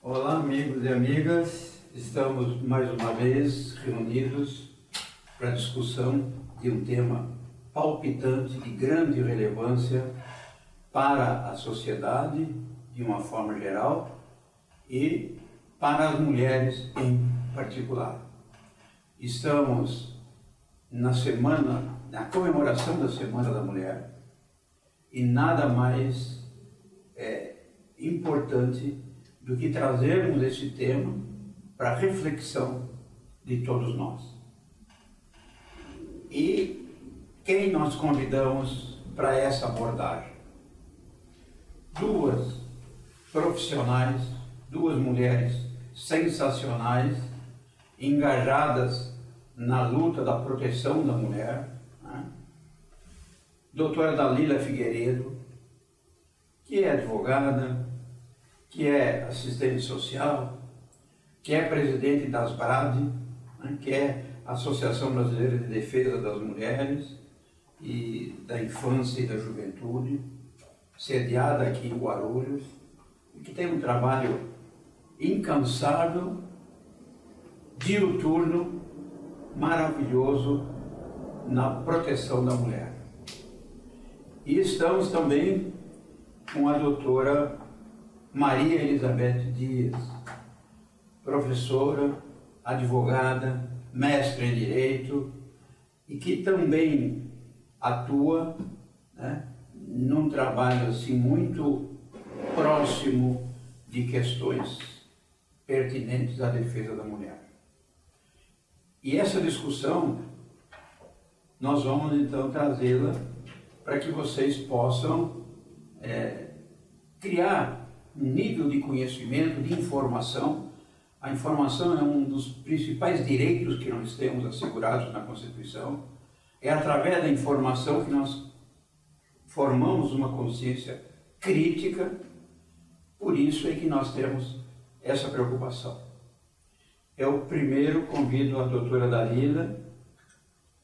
Olá, amigos e amigas. Estamos mais uma vez reunidos para a discussão de um tema palpitante de grande relevância para a sociedade de uma forma geral e para as mulheres em particular. Estamos na comemoração da Semana da Mulher e nada mais importante do que trazermos esse tema para a reflexão de todos nós. E quem nós convidamos para essa abordagem? Duas profissionais, duas mulheres sensacionais, engajadas na luta da proteção da mulher, né? Doutora Dalila Figueiredo, que é advogada, que é assistente social, que é presidente da ASBRAD, né, que é a Associação Brasileira de Defesa das Mulheres e da Infância e da Juventude, sediada aqui em Guarulhos, e que tem um trabalho incansável, diuturno, maravilhoso na proteção da mulher. E estamos também com a doutora Maria Elizabeth Dias, professora, advogada, mestre em Direito e que também atua, né, num trabalho assim, muito próximo de questões pertinentes à defesa da mulher. E essa discussão nós vamos então trazê-la para que vocês possam criar um nível de conhecimento, de informação. A informação é um dos principais direitos que nós temos assegurados na Constituição. É através da informação que nós formamos uma consciência crítica, por isso é que nós temos essa preocupação. Eu primeiro convido a doutora Dalila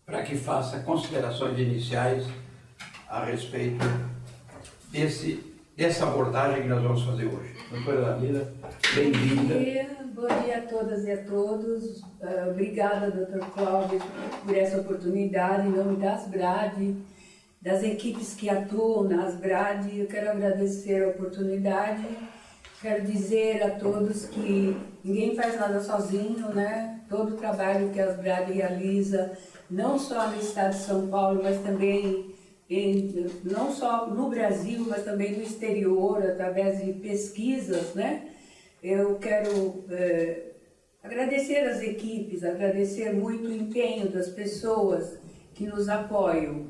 para que faça considerações iniciais a respeito dessa abordagem que nós vamos fazer hoje. Doutora Dalila, bem-vinda. Bom dia a todas e a todos. Obrigada, doutor Cláudio, por essa oportunidade. Em nome da ASBRAD, das equipes que atuam na ASBRAD, eu quero agradecer a oportunidade. Quero dizer a todos que ninguém faz nada sozinho, né? Todo o trabalho que a ASBRAD realiza, não só no estado de São Paulo, mas também não só no Brasil, mas também no exterior, através de pesquisas, né? Eu quero agradecer as equipes, agradecer muito o empenho das pessoas que nos apoiam.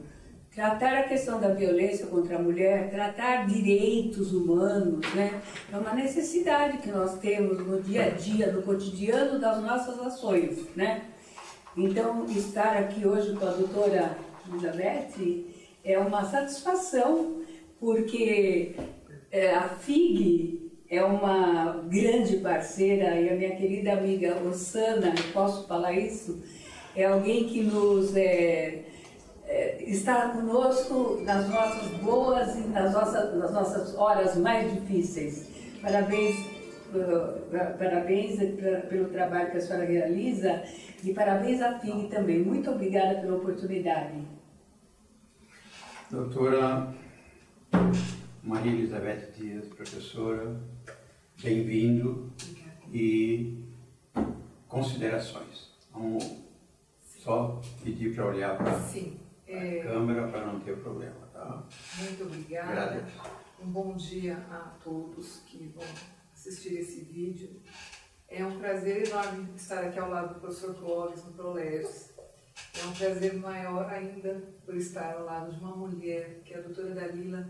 Tratar a questão da violência contra a mulher, tratar direitos humanos, né? É uma necessidade que nós temos no dia a dia, no cotidiano das nossas ações, né? Então, estar aqui hoje com a doutora Elizabeth é uma satisfação, porque a FIG é uma grande parceira e a minha querida amiga Osana, posso falar isso? É alguém que nos está conosco nas nossas boas e nas nossas horas mais difíceis. Parabéns pelo trabalho que a senhora realiza e parabéns à FIG também. Muito obrigada pela oportunidade. Doutora Maria Elizabeth Dias, professora, bem-vindo. E considerações. Vamos só pedir para olhar para a câmera para não ter problema, tá? Muito obrigada. Agradeço. Um bom dia a todos que vão assistir esse vídeo. É um prazer enorme estar aqui ao lado do professor Clóvis no ProLeves. É um prazer maior ainda por estar ao lado de uma mulher, que é a doutora Dalila,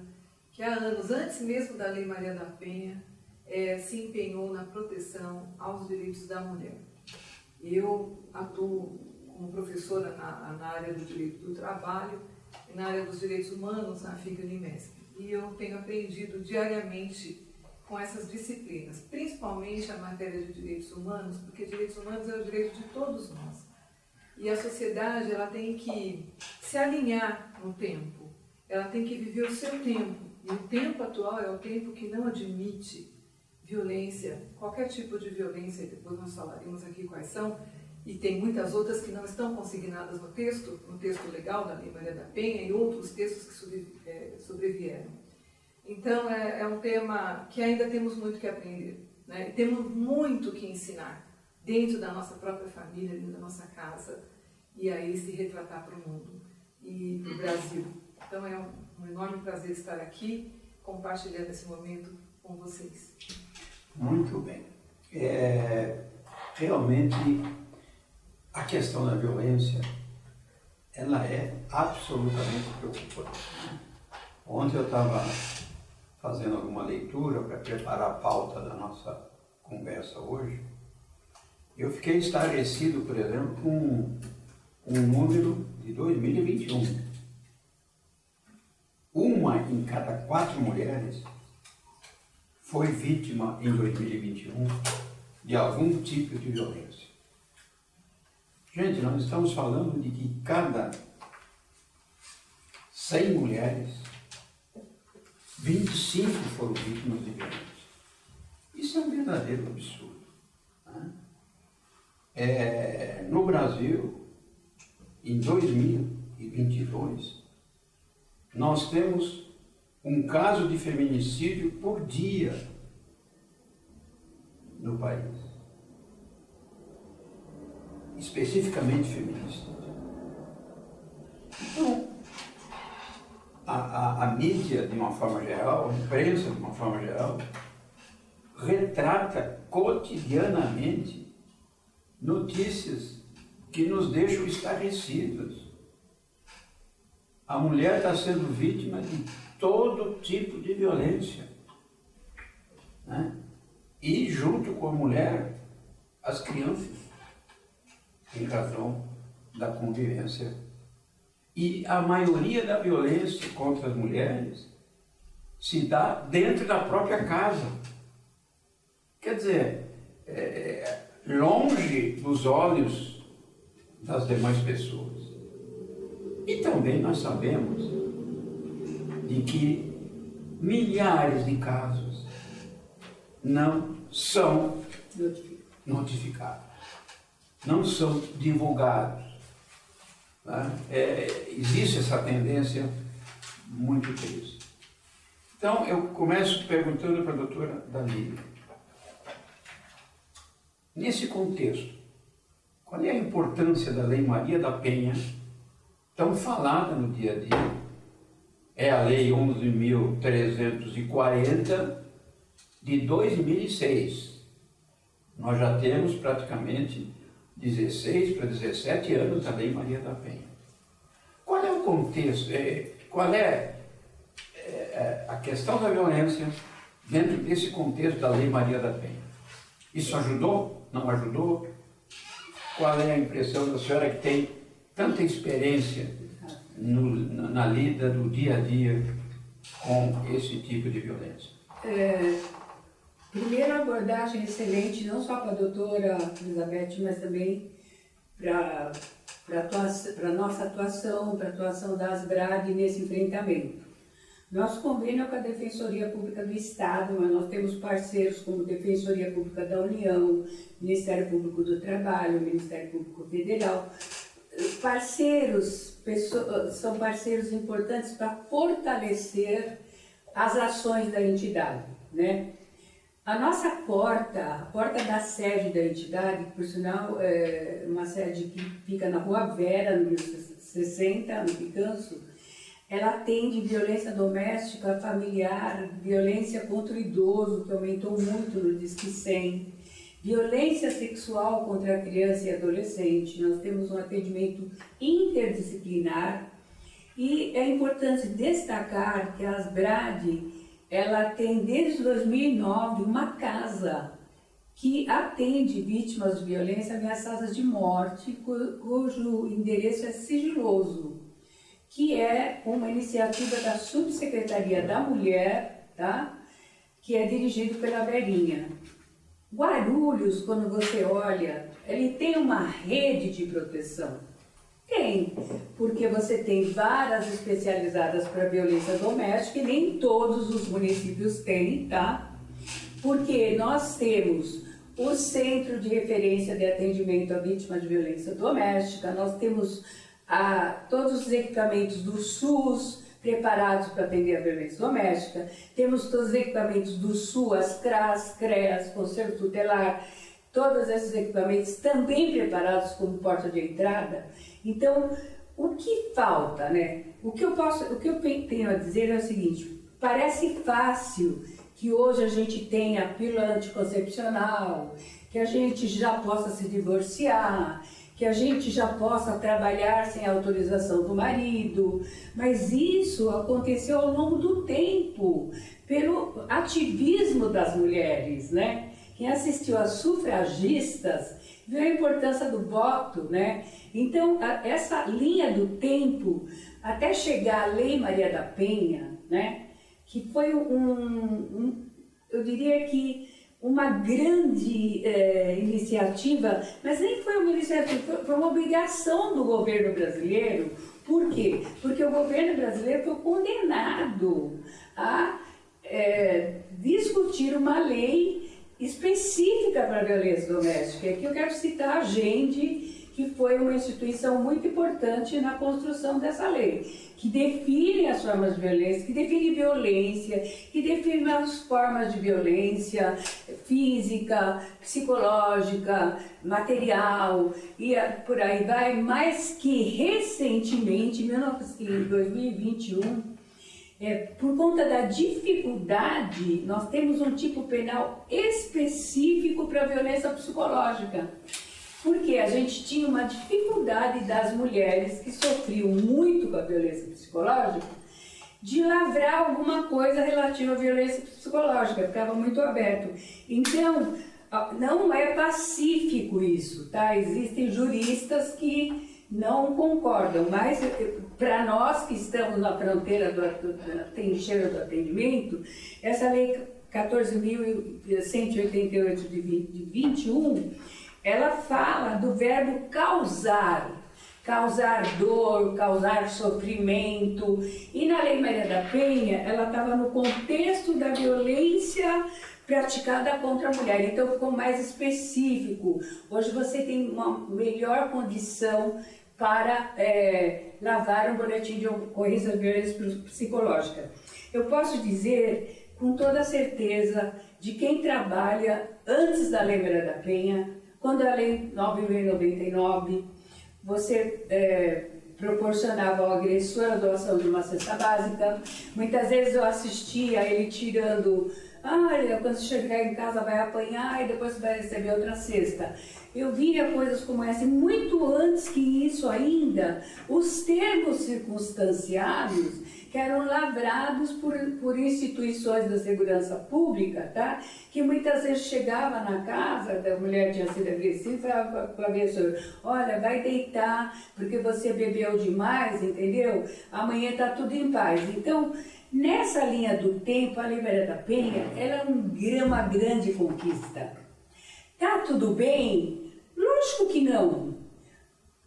que há anos, antes mesmo da Lei Maria da Penha, se empenhou na proteção aos direitos da mulher. Eu atuo como professora na área do direito do trabalho e na área dos direitos humanos na FIG-Unimesp. E eu tenho aprendido diariamente com essas disciplinas, principalmente a matéria de direitos humanos, porque direitos humanos é o direito de todos nós. E a sociedade, ela tem que se alinhar no tempo, ela tem que viver o seu tempo. E o tempo atual é o tempo que não admite violência, qualquer tipo de violência, e depois nós falaremos aqui quais são, e tem muitas outras que não estão consignadas no texto legal da Lei Maria da Penha e outros textos que sobrevieram. Então, é um tema que ainda temos muito que aprender, né? Temos muito que ensinar dentro da nossa própria família, dentro da nossa casa, e aí se retratar para o mundo e para o Brasil. Então, é um enorme prazer estar aqui, compartilhando esse momento com vocês. Muito bem. Realmente, a questão da violência, ela é absolutamente preocupante. Ontem eu estava fazendo alguma leitura para preparar a pauta da nossa conversa hoje. Eu fiquei estarrecido, por exemplo, com um número de 2021. Uma em cada 4 mulheres foi vítima em 2021 de algum tipo de violência. Gente, nós estamos falando de que cada 100 mulheres, 25 foram vítimas de violência. Isso é um verdadeiro absurdo, né? No Brasil, em 2022, nós temos um caso de feminicídio por dia no país. Especificamente feminicídio. Então, a mídia, de uma forma geral, a imprensa, de uma forma geral, retrata cotidianamente notícias que nos deixam estarrecidos. A mulher está sendo vítima de todo tipo de violência, né? E junto com a mulher, as crianças, em razão da convivência. E a maioria da violência contra as mulheres se dá dentro da própria casa. Quer dizer, longe dos olhos das demais pessoas. E também nós sabemos de que milhares de casos não são notificados, não são divulgados. Né? Existe essa tendência muito triste. Então, eu começo perguntando para a doutora Dalila. Nesse contexto, qual é a importância da Lei Maria da Penha, tão falada no dia a dia? É a Lei 11.340 de 2006. Nós já temos praticamente 16 para 17 anos da Lei Maria da Penha. Qual é o contexto? Qual é a questão da violência dentro desse contexto da Lei Maria da Penha? Isso ajudou? Não ajudou? Qual é a impressão da senhora que tem tanta experiência na lida do dia a dia com esse tipo de violência? Primeira abordagem excelente, não só para a doutora Elizabeth, mas também para a nossa atuação, para a atuação da ASBRAD nesse enfrentamento. Nosso convênio é com a Defensoria Pública do Estado, mas nós temos parceiros como Defensoria Pública da União, Ministério Público do Trabalho, Ministério Público Federal. São parceiros importantes para fortalecer as ações da entidade, né? A nossa a porta da sede da entidade, por sinal, é uma sede que fica na Rua Vera, número 60, no Picanço, ela atende violência doméstica, familiar, violência contra o idoso, que aumentou muito no Disque 100, violência sexual contra a criança e adolescente. Nós temos um atendimento interdisciplinar e é importante destacar que a ASBRAD, ela tem desde 2009 uma casa que atende vítimas de violência ameaçadas de morte, cujo endereço é sigiloso, que é uma iniciativa da Subsecretaria da Mulher, tá? Que é dirigido pela Verinha. Guarulhos, quando você olha, ele tem uma rede de proteção. Tem, porque você tem varas especializadas para violência doméstica e nem todos os municípios têm, tá? Porque nós temos o Centro de Referência de Atendimento à Vítima de Violência Doméstica, nós temos todos os equipamentos do SUS preparados para atender a violência doméstica, temos todos os equipamentos do SUS, as CRAS, CREAS, Conselho Tutelar, todos esses equipamentos também preparados como porta de entrada. Então, o que falta, né? O que eu tenho a dizer é o seguinte: parece fácil que hoje a gente tenha a pílula anticoncepcional, que a gente já possa se divorciar, que a gente já possa trabalhar sem autorização do marido, mas isso aconteceu ao longo do tempo, pelo ativismo das mulheres, né? Quem assistiu às sufragistas viu a importância do voto, né? Então, essa linha do tempo, até chegar a Lei Maria da Penha, né? Que foi eu diria que uma grande iniciativa, mas nem foi uma iniciativa, foi uma obrigação do governo brasileiro. Por quê? Porque o governo brasileiro foi condenado a discutir uma lei específica para a violência doméstica. Aqui eu quero citar a Gende, que foi uma instituição muito importante na construção dessa lei, que define as formas de violência, que define violência, que define as formas de violência física, psicológica, material, e por aí vai, mas que recentemente, em 2021, por conta da dificuldade, nós temos um tipo penal específico para a violência psicológica. Porque a gente tinha uma dificuldade das mulheres que sofriam muito com a violência psicológica de lavrar alguma coisa relativa à violência psicológica, ficava muito aberto. Então, não é pacífico isso, tá? Existem juristas que não concordam, mas para nós que estamos na fronteira da trincheira do atendimento, essa lei 14.188 de 21, ela fala do verbo causar dor, causar sofrimento, e na Lei Maria da Penha, ela estava no contexto da violência praticada contra a mulher, então ficou mais específico. Hoje você tem uma melhor condição para lavar um boletim de ocorrência de violência psicológica. Eu posso dizer com toda certeza de quem trabalha antes da Lei Maria da Penha, quando a Lei 9.099, você proporcionava ao agressor a doação de uma cesta básica. Muitas vezes eu assistia ele tirando, quando chegar em casa vai apanhar e depois vai receber outra cesta. Eu via coisas como essa, e muito antes que isso ainda, os termos circunstanciados que eram lavrados por instituições da segurança pública, tá? Que muitas vezes chegava na casa, da mulher tinha sido agressiva, e falava para o agressor: olha, vai deitar, porque você bebeu demais, entendeu? Amanhã está tudo em paz. Então, nessa linha do tempo, a Lei Maria da Penha, ela é uma grande conquista. Tá tudo bem? Lógico que não.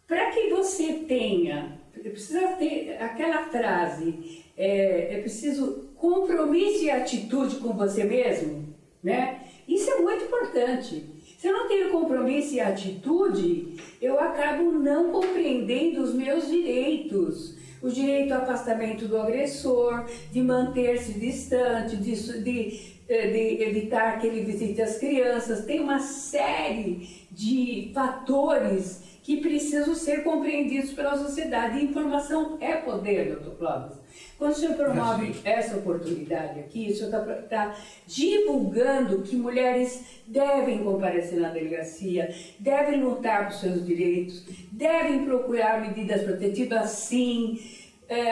Para que você tenha, precisa ter aquela frase, é preciso compromisso e atitude com você mesmo, né? Isso é muito importante. Se eu não tenho compromisso e atitude, eu acabo não compreendendo os meus direitos. O direito ao afastamento do agressor, de manter-se distante, de evitar que ele visite as crianças. Tem uma série de fatores que precisam ser compreendidos pela sociedade. E informação é poder, doutor Clóvis. Quando o senhor promove essa oportunidade aqui, o senhor está divulgando que mulheres devem comparecer na delegacia, devem lutar por seus direitos, devem procurar medidas protetivas, sim.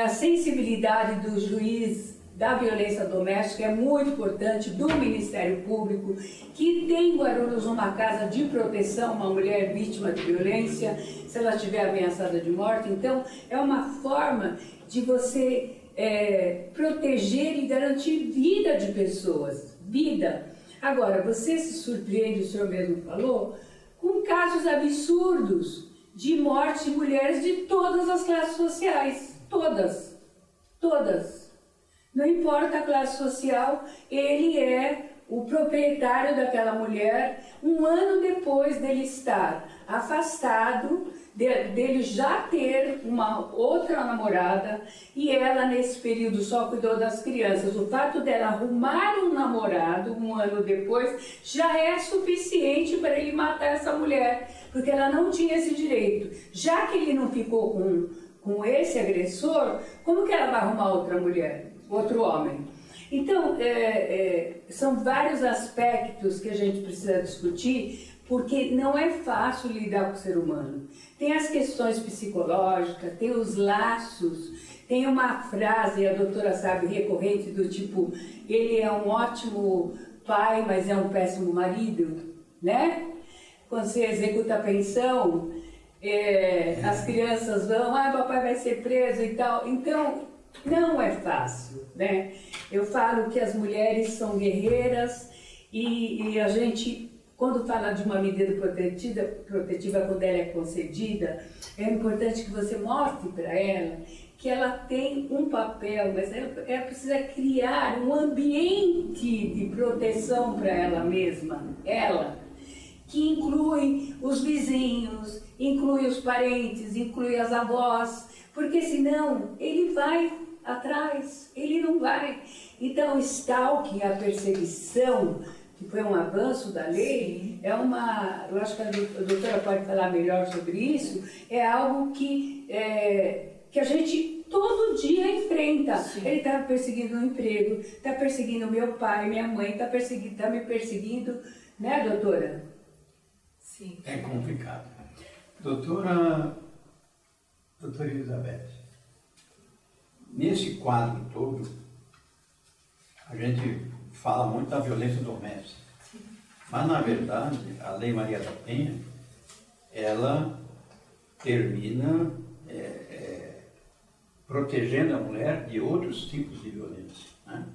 A sensibilidade do juiz da violência doméstica é muito importante, do Ministério Público, que tem em Guarulhos uma casa de proteção, uma mulher vítima de violência, se ela estiver ameaçada de morte. Então, é uma forma de você proteger e garantir vida de pessoas, vida. Agora, você se surpreende, o senhor mesmo falou, com casos absurdos de morte de mulheres de todas as classes sociais, todas. Não importa a classe social, ele é o proprietário daquela mulher, um ano depois dele estar afastado, dele já ter uma outra namorada, e ela nesse período só cuidou das crianças. O fato dela arrumar um namorado um ano depois já é suficiente para ele matar essa mulher, porque ela não tinha esse direito. Já que ele não ficou com esse agressor, como que ela vai arrumar outra mulher, outro homem? Então, são vários aspectos que a gente precisa discutir, porque não é fácil lidar com o ser humano. Tem as questões psicológicas, tem os laços, tem uma frase, a doutora sabe, recorrente, do tipo, ele é um ótimo pai, mas é um péssimo marido, né? Quando você executa a pensão, as crianças vão, papai vai ser preso e tal. Então, não é fácil, né? Eu falo que as mulheres são guerreiras e a gente, quando fala de uma medida protetiva, quando ela é concedida, é importante que você mostre para ela que ela tem um papel, mas ela precisa criar um ambiente de proteção para ela mesma, que inclui os vizinhos, inclui os parentes, inclui as avós, porque senão ele vai atrás, ele não vai. Então, o stalking, a perseguição, que foi um avanço da lei, eu acho que a doutora pode falar melhor sobre isso, é algo que a gente todo dia enfrenta. Sim. Ele está perseguindo um emprego, está perseguindo meu pai, minha mãe, está me perseguindo, né, doutora? Sim. É complicado. Doutora Elizabeth, nesse quadro todo, a gente fala muito da violência doméstica. Sim. Mas, na verdade, a Lei Maria da Penha, ela termina protegendo a mulher de outros tipos de violência, né?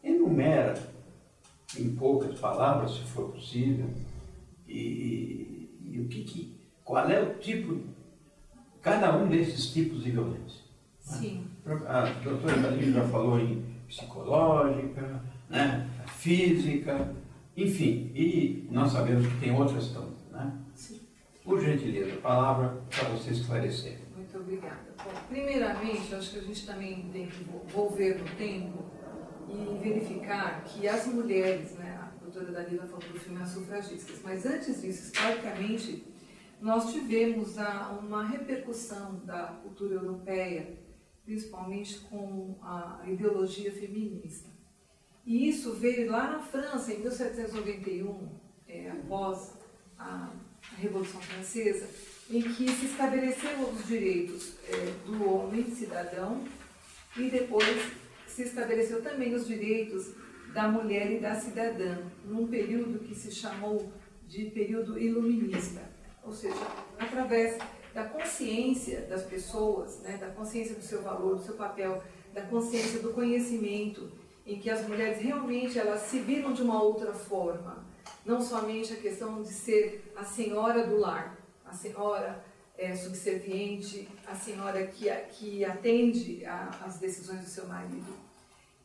Enumera, em poucas palavras, se for possível, e qual é o tipo, cada um desses tipos de violência. Sim. Né? A doutora Dalila já falou em psicológica, né? Física, enfim, e nós sabemos que tem outras tantas, né? Sim. Por gentileza, a palavra para você esclarecer. Muito obrigada. Bom, primeiramente, acho que a gente também tem que volver no tempo e verificar que as mulheres, né, a doutora Dalila falou do filme As Sufragistas, mas antes disso, historicamente, nós tivemos uma repercussão da cultura europeia, principalmente com a ideologia feminista. E isso veio lá na França, em 1791, após a Revolução Francesa, em que se estabeleceram os direitos do homem cidadão e depois se estabeleceu também os direitos da mulher e da cidadã, num período que se chamou de período iluminista, ou seja, através da consciência das pessoas, né, da consciência do seu valor, do seu papel, da consciência do conhecimento, em que as mulheres realmente elas se viram de uma outra forma, não somente a questão de ser a senhora do lar, a senhora subserviente, a senhora que atende às decisões do seu marido.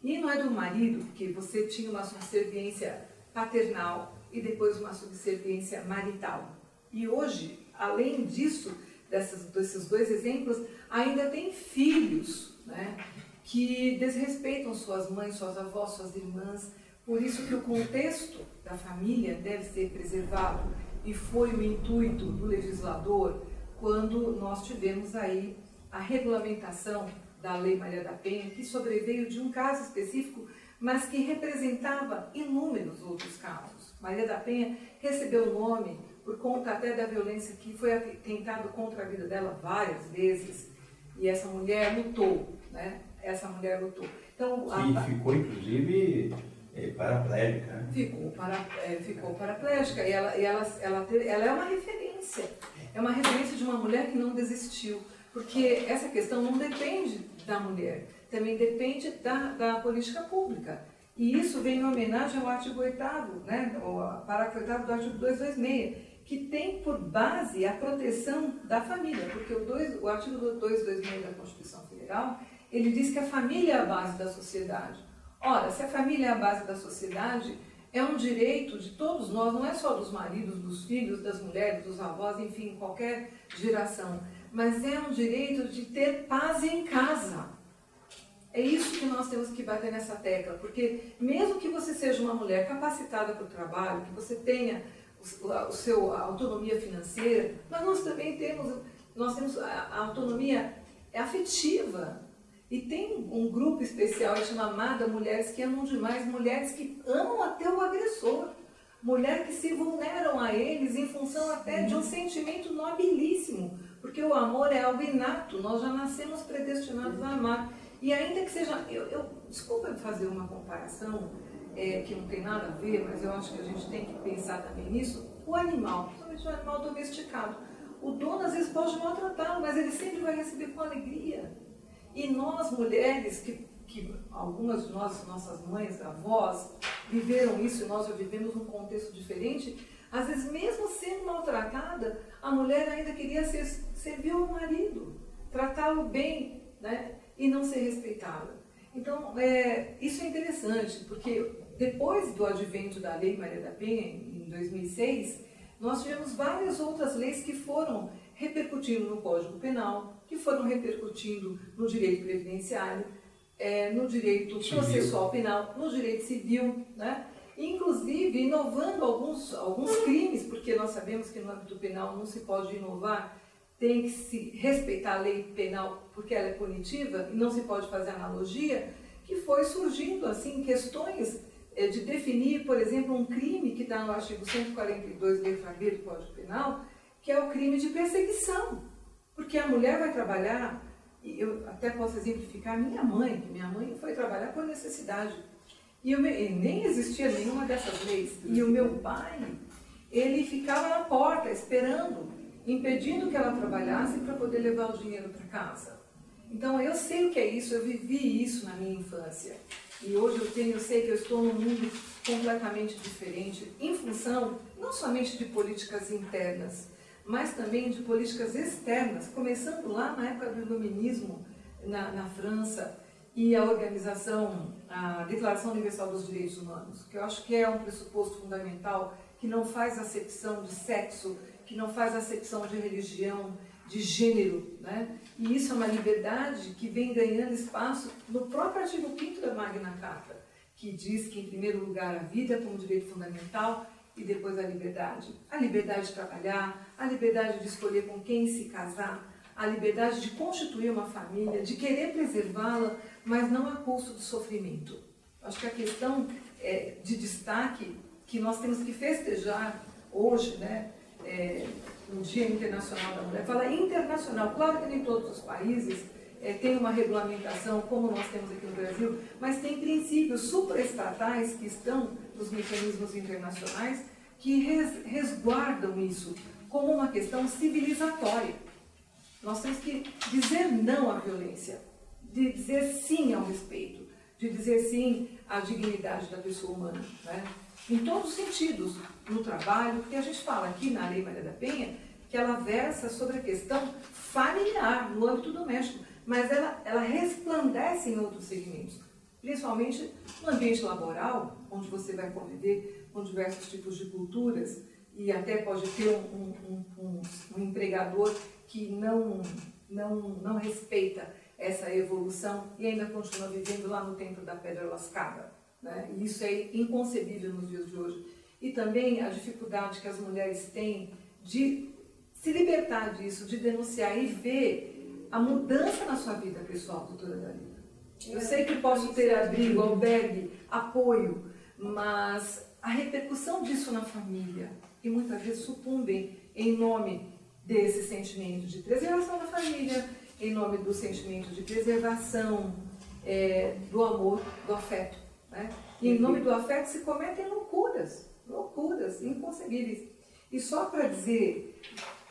E não é do marido, porque você tinha uma subserviência paternal e depois uma subserviência marital. E hoje, além disso, desses dois exemplos, ainda tem filhos, né, que desrespeitam suas mães, suas avós, suas irmãs. Por isso que o contexto da família deve ser preservado e foi o intuito do legislador quando nós tivemos aí a regulamentação da Lei Maria da Penha, que sobreveio de um caso específico, mas que representava inúmeros outros casos. Maria da Penha recebeu o nome por conta até da violência que foi atentado contra a vida dela várias vezes, e essa mulher lutou, né? Essa mulher lutou. Então, e ficou, inclusive, paraplégica. Né? Ficou paraplégica, e ela é uma referência. É uma referência de uma mulher que não desistiu. Porque essa questão não depende da mulher, também depende da política pública. E isso vem em homenagem ao artigo 8º, né, o parágrafo 8º do artigo 226, que tem por base a proteção da família, porque o artigo 226 da Constituição Federal, ele diz que a família é a base da sociedade. Ora, se a família é a base da sociedade, é um direito de todos nós, não é só dos maridos, dos filhos, das mulheres, dos avós, enfim, qualquer geração, mas é um direito de ter paz em casa. É isso que nós temos que bater nessa tecla, porque mesmo que você seja uma mulher capacitada para o trabalho, que você tenha a autonomia financeira, mas nós também temos a autonomia afetiva. E tem um grupo especial que chama Amada, mulheres que amam demais, mulheres que amam até o agressor, mulheres que se vulneram a eles em função até de um sentimento nobilíssimo, porque o amor é algo inato, nós já nascemos predestinados a amar. E ainda que seja, desculpa fazer uma comparação que não tem nada a ver, mas eu acho que a gente tem que pensar também nisso, o animal, principalmente o animal domesticado. O dono às vezes pode maltratá-lo, mas ele sempre vai receber com alegria. E nós mulheres, que algumas de nós, nossas mães, avós, viveram isso e nós já vivemos num contexto diferente, às vezes mesmo sendo maltratada, a mulher ainda queria servir ao marido, tratá-lo bem, né? E não ser respeitada. Então, isso é interessante, porque depois do advento da Lei Maria da Penha, em 2006, nós tivemos várias outras leis que foram repercutindo no Código Penal, que foram repercutindo no direito previdenciário, no direito processual penal, no direito civil, né? Inclusive inovando alguns crimes, porque nós sabemos que no âmbito penal não se pode inovar, tem que se respeitar a lei penal porque ela é punitiva e não se pode fazer analogia, que foi surgindo assim questões de definir, por exemplo, um crime que está no artigo 142, letra B do Código Penal, que é o crime de perseguição. Porque a mulher vai trabalhar, e eu até posso exemplificar minha mãe, que minha mãe foi trabalhar por necessidade. E nem existia nenhuma dessas leis. E o meu pai, ele ficava na porta esperando, impedindo que ela trabalhasse para poder levar o dinheiro para casa. Então eu sei o que é isso, eu vivi isso na minha infância. E hoje eu sei que eu estou num mundo completamente diferente, em função não somente de políticas internas, mas também de políticas externas, começando lá na época do iluminismo na França e a Declaração Universal dos Direitos Humanos, que eu acho que é um pressuposto fundamental, que não faz acepção de sexo, que não faz acepção de religião, de gênero, né? E isso é uma liberdade que vem ganhando espaço no próprio artigo 5º da Magna Carta, que diz que, em primeiro lugar, a vida como direito fundamental e depois a liberdade. A liberdade de trabalhar, a liberdade de escolher com quem se casar, a liberdade de constituir uma família, de querer preservá-la, mas não a custo do sofrimento. Acho que a questão de destaque que nós temos que festejar hoje, né? No Dia Internacional da Mulher, fala internacional, claro que nem todos os países têm uma regulamentação como nós temos aqui no Brasil, mas tem princípios supraestatais que estão nos mecanismos internacionais que resguardam isso como uma questão civilizatória. Nós temos que dizer não à violência, de dizer sim ao respeito, de dizer sim à dignidade da pessoa humana, né? Em todos os sentidos, no trabalho, porque a gente fala aqui na Lei Maria da Penha que ela versa sobre a questão familiar, no âmbito doméstico, mas ela resplandece em outros segmentos, principalmente no ambiente laboral, onde você vai conviver com diversos tipos de culturas e até pode ter um empregador que não respeita essa evolução e ainda continua vivendo lá no tempo da pedra lascada. Né? E isso é inconcebível nos dias de hoje. E também a dificuldade que as mulheres têm de se libertar disso, de denunciar e ver a mudança na sua vida pessoal, doutora Dalila. Eu sei que posso ter abrigo, albergue, apoio, mas a repercussão disso na família, e muitas vezes sucumbem em nome desse sentimento de preservação da família, em nome do sentimento de preservação do amor, do afeto. Né? E em nome do afeto se cometem loucuras inconcebíveis. E só para dizer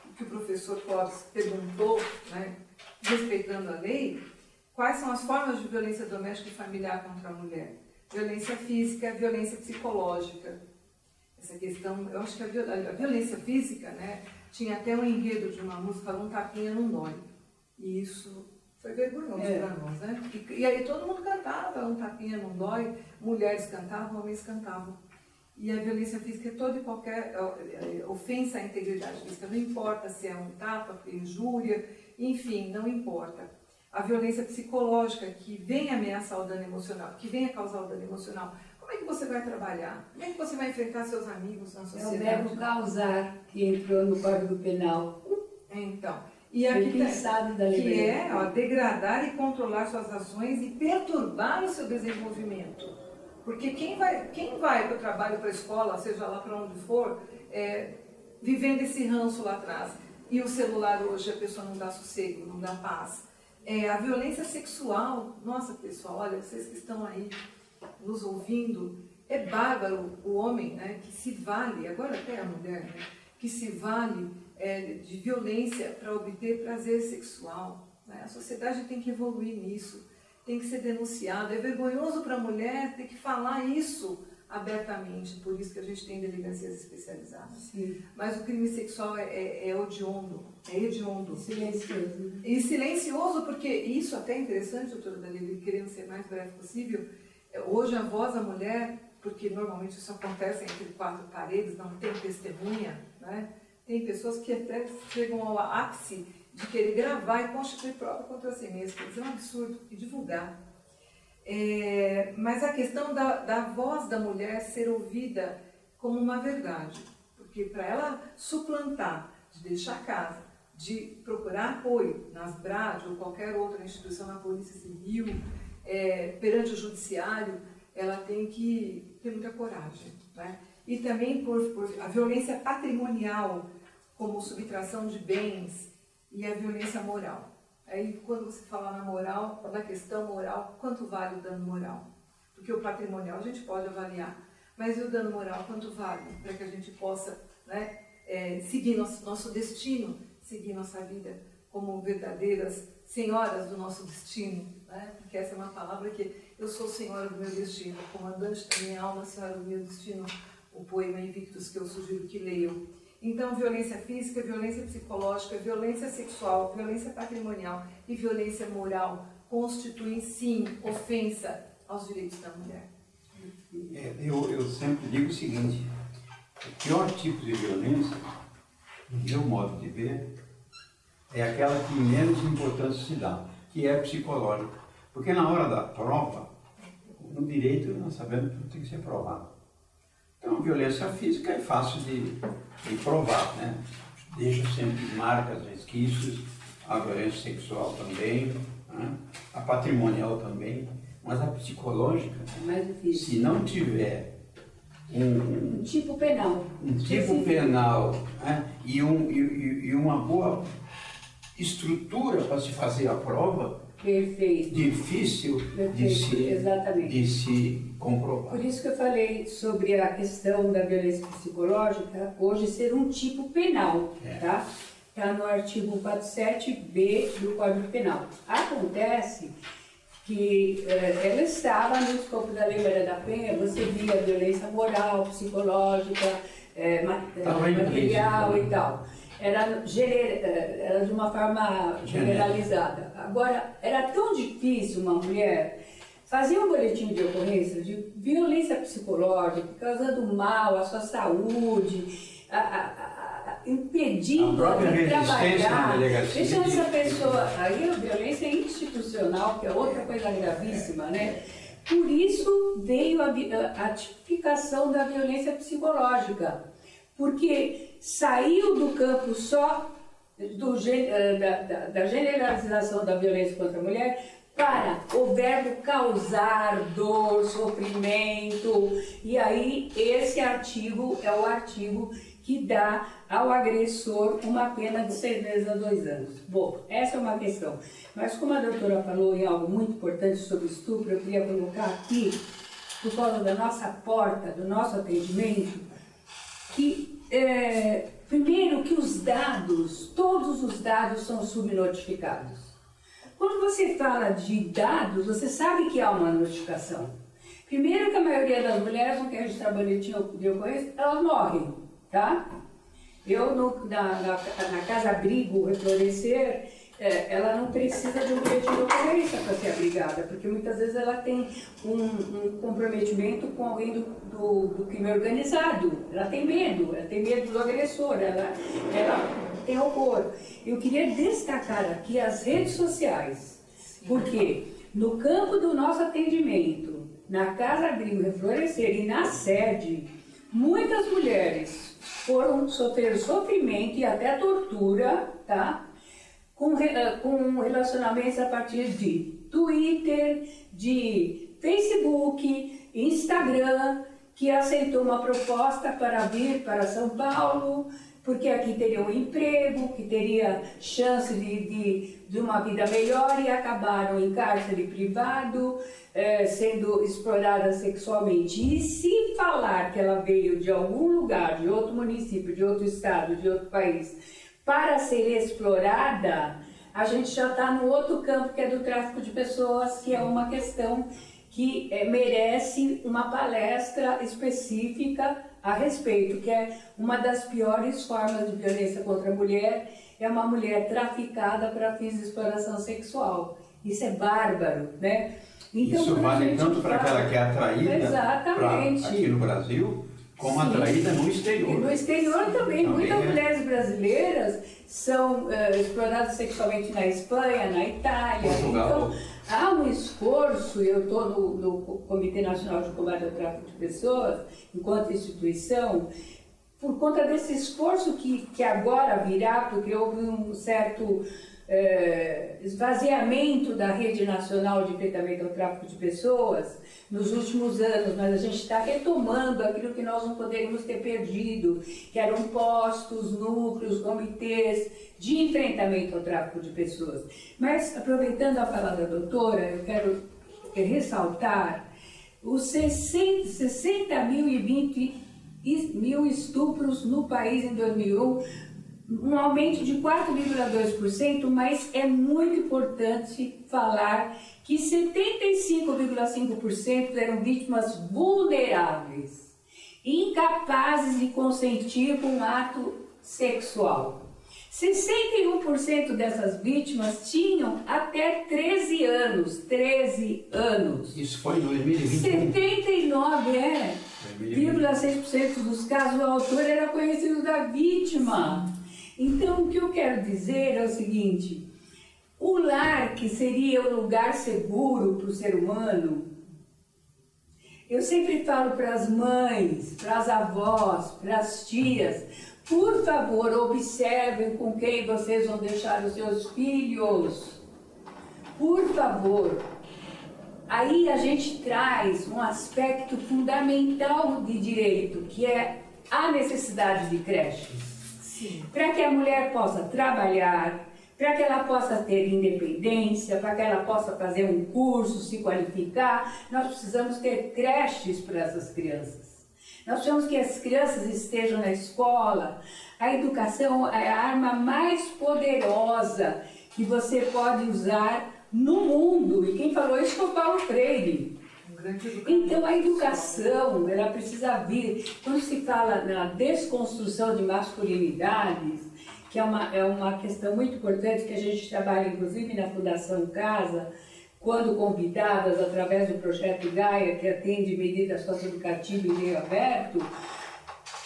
o que o professor Clóvis perguntou, né, respeitando a lei, quais são as formas de violência doméstica e familiar contra a mulher? Violência física, violência psicológica. Essa questão, eu acho que a violência física, né, tinha até um enredo de uma música, um tapinha não dói. E isso foi vergonhoso para nós, né? E aí todo mundo cantava, um tapinha não dói, mulheres cantavam, homens cantavam. E a violência física é toda e qualquer ofensa à integridade física, não importa se é um tapa, injúria, enfim, não importa. A violência psicológica, que vem ameaçar o dano emocional, que vem a causar o dano emocional, como é que você vai trabalhar? Como é que você vai enfrentar seus amigos na sociedade? É o verbo causar que entrou no Código Penal. Então, e aqui quem sabe da que é degradar e controlar suas ações e perturbar o seu desenvolvimento. Porque quem vai para o trabalho, para a escola, seja lá para onde for, vivendo esse ranço lá atrás, e o celular hoje, a pessoa não dá sossego, não dá paz. A violência sexual, nossa pessoal, olha, vocês que estão aí nos ouvindo, é bárbaro o homem, né, que se vale, agora até a mulher, né, que se vale de violência para obter prazer sexual. Né? A sociedade tem que evoluir nisso. Tem que ser denunciado. É vergonhoso para a mulher ter que falar isso abertamente, por isso que a gente tem delegacias especializadas. Sim. Mas o crime sexual é hediondo, Silencioso. E silencioso, porque isso até é interessante, doutora Dalila, querendo ser mais breve possível, hoje a voz da mulher, porque normalmente isso acontece entre quatro paredes, não tem testemunha, né? Tem pessoas que até chegam ao ápice de querer gravar e constituir prova contra si mesmo. Isso é um absurdo, e divulgar. Mas a questão da voz da mulher ser ouvida como uma verdade, porque para ela suplantar, de deixar a casa, de procurar apoio nas BRAD ou qualquer outra instituição, na Polícia Civil, perante o Judiciário, ela tem que ter muita coragem. Né? E também por a violência patrimonial, como subtração de bens, e a violência moral. Aí, quando você fala na moral, na questão moral, quanto vale o dano moral? Porque o patrimonial a gente pode avaliar, mas e o dano moral, quanto vale? Para que a gente possa, né, seguir nosso destino, seguir nossa vida como verdadeiras senhoras do nosso destino, né? Porque essa é uma palavra que eu sou senhora do meu destino, comandante da minha alma, senhora do meu destino, o poema Invictus que eu sugiro que leiam. Então, violência física, violência psicológica, violência sexual, violência patrimonial e violência moral constituem, sim, ofensa aos direitos da mulher. Eu sempre digo o seguinte, o pior tipo de violência, no meu modo de ver, é aquela que menos importância se dá, que é psicológica. Porque na hora da prova, no direito nós sabemos que tudo tem que ser provado. Então, a violência física é fácil de provar, né? Deixa sempre marcas, resquícios, a violência sexual também, né? A patrimonial também, mas a psicológica, é mais difícil. Se não tiver um tipo penal, né? e uma boa estrutura para se fazer a prova, perfeito. Difícil de se comprovar. Por isso que eu falei sobre a questão da violência psicológica, hoje ser um tipo penal, tá? Está no artigo 47b do Código Penal. Acontece que ela estava no escopo da Lei Maria da Penha, você via violência moral, psicológica, material e tal. Era de uma forma generalizada. Agora, era tão difícil uma mulher fazer um boletim de ocorrência de violência psicológica, causando mal à sua saúde, impedindo ela de trabalhar, deixando essa pessoa... Aí a violência institucional, que é outra coisa gravíssima, né? Por isso veio a tipificação da violência psicológica, porque saiu do campo só da generalização da violência contra a mulher para o verbo causar dor, sofrimento, e aí esse artigo é o artigo que dá ao agressor uma pena de 6 meses a 2 anos. Bom, essa é uma questão. Mas como a doutora falou em algo muito importante sobre estupro, eu queria colocar aqui, por causa da nossa porta, do nosso atendimento, que primeiro que os dados, todos os dados são subnotificados. Quando você fala de dados, você sabe que há uma notificação. Primeiro que a maioria das mulheres com quem a gente trabalha boletim de ocorrência, elas morrem, tá? Eu, na Casa Abrigo Reflorescer, ela não precisa de um bilhete de ocorrência para ser abrigada, porque muitas vezes ela tem um comprometimento com alguém do crime organizado. Ela tem medo do agressor, ela tem horror. Eu queria destacar aqui as redes sociais, porque no campo do nosso atendimento, na Casa Abrigo Reflorescer e na sede, muitas mulheres foram sofrer sofrimento e até tortura, tá? Com relacionamentos a partir de Twitter, de Facebook, Instagram, que aceitou uma proposta para vir para São Paulo, porque aqui teria um emprego, que teria chance de uma vida melhor, e acabaram em cárcere privado, sendo explorada sexualmente. E se falar que ela veio de algum lugar, de outro município, de outro estado, de outro país, para ser explorada, a gente já está no outro campo, que é do tráfico de pessoas, que é uma questão que merece uma palestra específica a respeito, que é uma das piores formas de violência contra a mulher, é uma mulher traficada para fins de exploração sexual. Isso é bárbaro, né? Então, isso vale tanto para aquela que é atraída aqui no Brasil, como atraída no exterior. E no exterior também. Muitas mulheres brasileiras são exploradas sexualmente na Espanha, na Itália. Portugal. Então, há um esforço, eu estou no Comitê Nacional de Combate ao Tráfico de Pessoas, enquanto instituição, por conta desse esforço que agora virá, porque houve um certo esvaziamento da Rede Nacional de Enfrentamento ao Tráfico de Pessoas nos últimos anos, mas a gente está retomando aquilo que nós não poderíamos ter perdido, que eram postos, núcleos, comitês de enfrentamento ao tráfico de pessoas. Mas, aproveitando a fala da doutora, eu quero ressaltar os 60 mil e 20 mil estupros no país em 2001, um aumento de 4,2%, mas é muito importante falar que 75,5% eram vítimas vulneráveis, incapazes de consentir com um ato sexual. 61% dessas vítimas tinham até 13 anos. 13 anos. Isso foi em 2021. 79,6% dos casos, o autor era conhecido da vítima. Então, o que eu quero dizer é o seguinte: o lar, que seria um lugar seguro para o ser humano, eu sempre falo para as mães, para as avós, para as tias, por favor, observem com quem vocês vão deixar os seus filhos. Por favor. Aí a gente traz um aspecto fundamental de direito, que é a necessidade de creches. Para que a mulher possa trabalhar, para que ela possa ter independência, para que ela possa fazer um curso, se qualificar, nós precisamos ter creches para essas crianças. Nós precisamos que as crianças estejam na escola. A educação é a arma mais poderosa que você pode usar no mundo. E quem falou isso foi o Paulo Freire. Então a educação, ela precisa vir. Quando se fala na desconstrução de masculinidades, que é uma questão muito importante, que a gente trabalha inclusive na Fundação Casa, quando convidadas através do projeto Gaia, que atende medidas socioeducativas em meio aberto,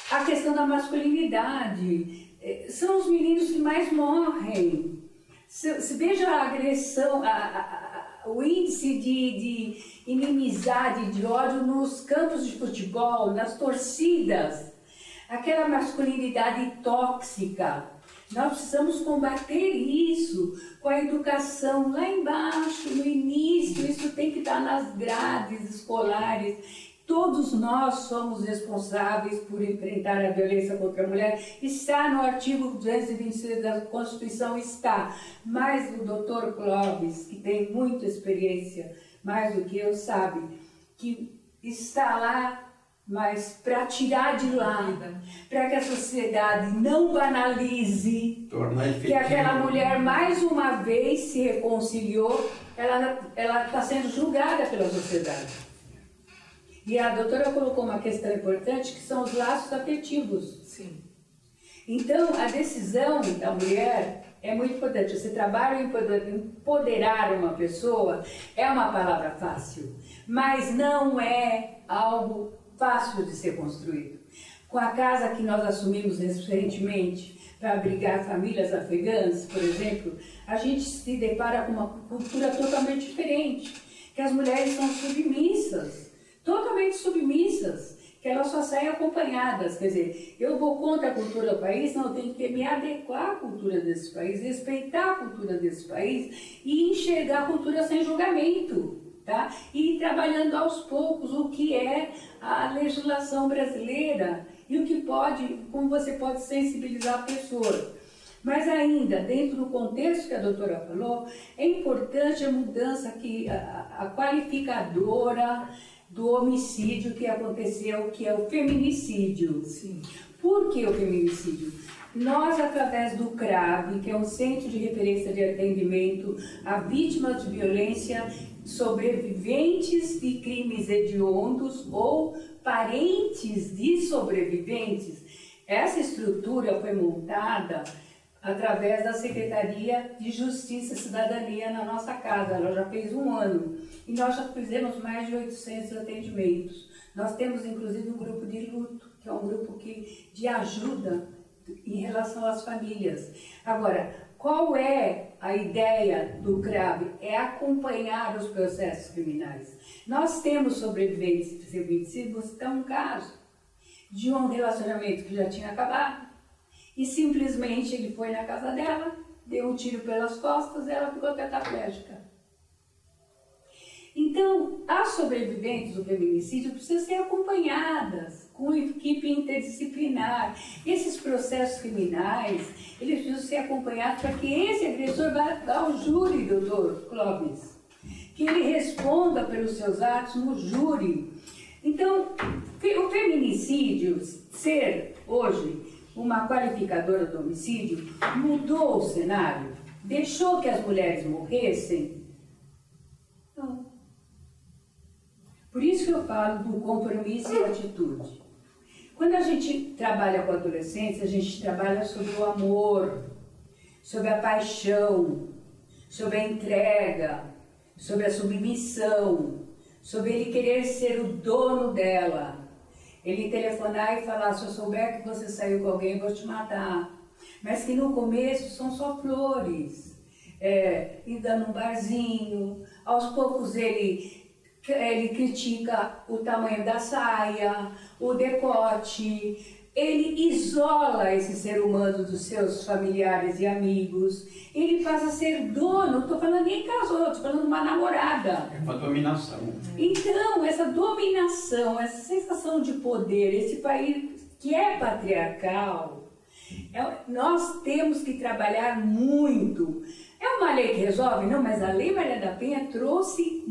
a questão da masculinidade. São os meninos que mais morrem. Se veja a agressão, o índice de inimizade, de ódio nos campos de futebol, nas torcidas, aquela masculinidade tóxica. Nós precisamos combater isso com a educação lá embaixo, no início. Isso tem que estar nas grades escolares. Todos nós somos responsáveis por enfrentar a violência contra a mulher. Está no artigo 226 da Constituição, está. Mas o doutor Clóvis, que tem muita experiência, mais do que eu, sabe, que está lá, mas para tirar de lá, para que a sociedade não banalize, que aquela mulher mais uma vez se reconciliou, ela está sendo julgada pela sociedade. E a doutora colocou uma questão importante, que são os laços afetivos. Sim. Então, a decisão da mulher é muito importante. Você trabalha em empoderar uma pessoa, é uma palavra fácil, mas não é algo fácil de ser construído. Com a casa que nós assumimos recentemente para abrigar famílias afegãs, por exemplo, a gente se depara com uma cultura totalmente diferente, que as mulheres são submissas, totalmente submissas, que elas só saem acompanhadas. Quer dizer, eu vou contra a cultura do país, não, eu tenho que me adequar à cultura desse país, respeitar a cultura desse país e enxergar a cultura sem julgamento, tá? E ir trabalhando aos poucos o que é a legislação brasileira e o que pode, como você pode sensibilizar a pessoa. Mas ainda, dentro do contexto que a doutora falou, é importante a mudança que a qualificadora do homicídio que aconteceu, que é o feminicídio. Sim. Por que o feminicídio? Nós, através do CRAV, que é um centro de referência de atendimento a vítimas de violência, sobreviventes de crimes hediondos ou parentes de sobreviventes, essa estrutura foi montada através da Secretaria de Justiça e Cidadania na nossa casa. Ela já fez 1 ano e nós já fizemos mais de 800 atendimentos. Nós temos inclusive um grupo de luto, que é um grupo de ajuda em relação às famílias. Agora, qual é a ideia do CRAV? É acompanhar os processos criminais. Nós temos sobreviventes de feminicídio, vou citar um caso de um relacionamento que já tinha acabado, e simplesmente ele foi na casa dela, deu um tiro pelas costas e ela ficou tetraplégica. Então, as sobreviventes do feminicídio precisam ser acompanhadas com equipe interdisciplinar. Esses processos criminais, eles precisam ser acompanhados para que esse agressor vá ao júri, doutor Clóvis, que ele responda pelos seus atos no júri. Então, o feminicídio, ser hoje uma qualificadora do homicídio, mudou o cenário? Deixou que as mulheres morressem? Não. Por isso que eu falo do compromisso e atitude. Quando a gente trabalha com adolescentes, a gente trabalha sobre o amor, sobre a paixão, sobre a entrega, sobre a submissão, sobre ele querer ser o dono dela. Ele telefonar e falar, se eu souber que você saiu com alguém, eu vou te matar. Mas que no começo são só flores. Indo num barzinho, aos poucos ele critica o tamanho da saia, o decote, ele isola esse ser humano dos seus familiares e amigos, ele passa a ser dono, não estou falando nem casou, estou falando de uma namorada. É uma dominação. Então, essa dominação, essa sensação de poder, esse país que é patriarcal, nós temos que trabalhar muito. É uma lei que resolve? Não, mas a Lei Maria da Penha trouxe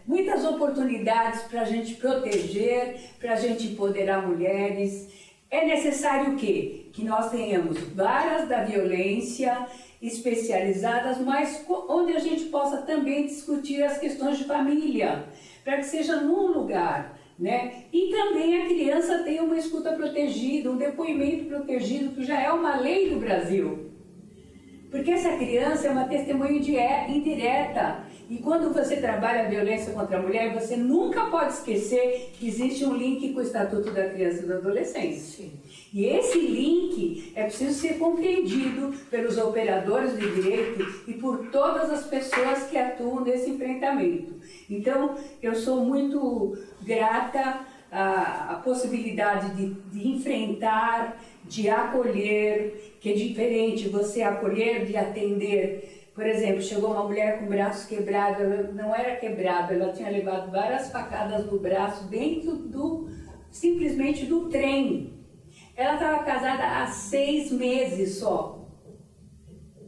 muitas oportunidades para a gente proteger, para a gente empoderar mulheres. É necessário o quê? Que nós tenhamos varas da violência especializadas, mas onde a gente possa também discutir as questões de família, para que seja num lugar, né? E também a criança tenha uma escuta protegida, um depoimento protegido, que já é uma lei do Brasil. Porque essa criança é uma testemunha indireta. E quando você trabalha a violência contra a mulher, você nunca pode esquecer que existe um link com o Estatuto da Criança e do Adolescente. Sim. E esse link é preciso ser compreendido pelos operadores de direito e por todas as pessoas que atuam nesse enfrentamento. Então, eu sou muito grata à possibilidade de enfrentar, de acolher, que é diferente você acolher de atender. Por exemplo, chegou uma mulher com o braço quebrado, ela não era quebrado, ela tinha levado várias facadas no braço dentro simplesmente do trem. Ela estava casada há 6 meses só.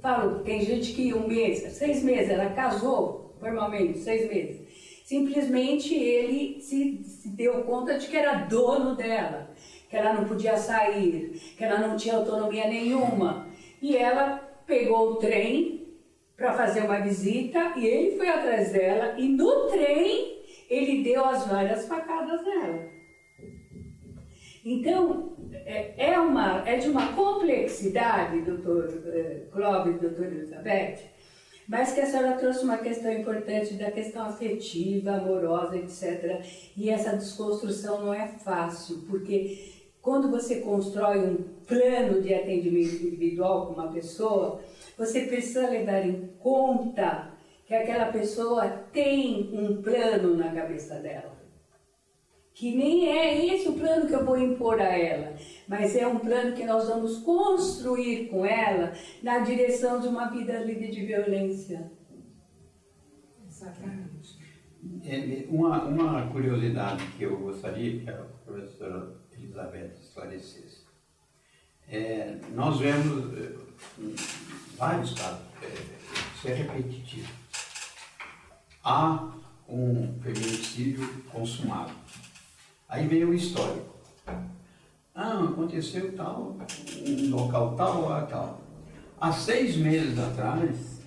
Falo, tem gente que 1 mês, 6 meses, ela casou formalmente, 6 meses. Simplesmente ele se deu conta de que era dono dela, que ela não podia sair, que ela não tinha autonomia nenhuma. E ela pegou o trem para fazer uma visita e ele foi atrás dela e no trem ele deu as várias facadas nela. Então, é de uma complexidade, doutor Clóvis, doutora Elizabeth, mas que a senhora trouxe uma questão importante da questão afetiva, amorosa, etc. E essa desconstrução não é fácil, porque quando você constrói um plano de atendimento individual com uma pessoa, você precisa levar em conta que aquela pessoa tem um plano na cabeça dela. Que nem é esse o plano que eu vou impor a ela, mas é um plano que nós vamos construir com ela na direção de uma vida livre de violência. Exatamente. Uma curiosidade que eu gostaria que a professora Elizabeth esclarecesse. Nós vemos em vários casos, isso é repetitivo. Há um feminicídio consumado. Aí vem o histórico. Aconteceu tal, um local tal, tal. Há 6 meses atrás,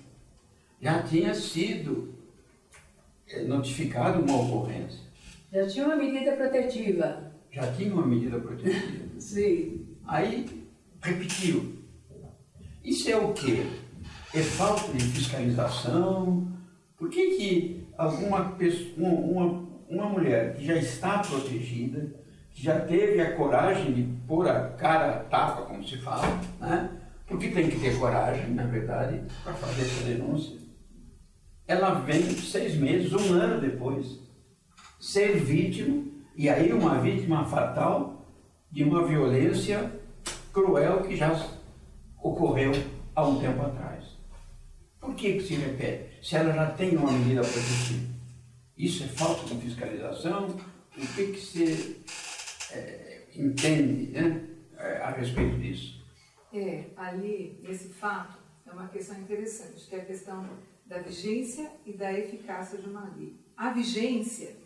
já tinha sido notificada uma ocorrência. Já tinha uma medida protetiva. Já tinha uma medida protetiva. Sim. Aí, repetiu. Isso é o quê? É falta de fiscalização? Por que uma mulher que já está protegida, que já teve a coragem de pôr a cara a tapa, como se fala, né? Porque tem que ter coragem, na verdade, para fazer essa denúncia, ela vem 6 meses, 1 ano depois, ser vítima, e aí uma vítima fatal de uma violência cruel que já ocorreu há um tempo atrás. Por que se repete? Se ela já tem uma medida protetiva. Isso é falta de fiscalização? O que se entende, né, a respeito disso? Ali, nesse fato, é uma questão interessante, que é a questão da vigência e da eficácia de uma lei. A vigência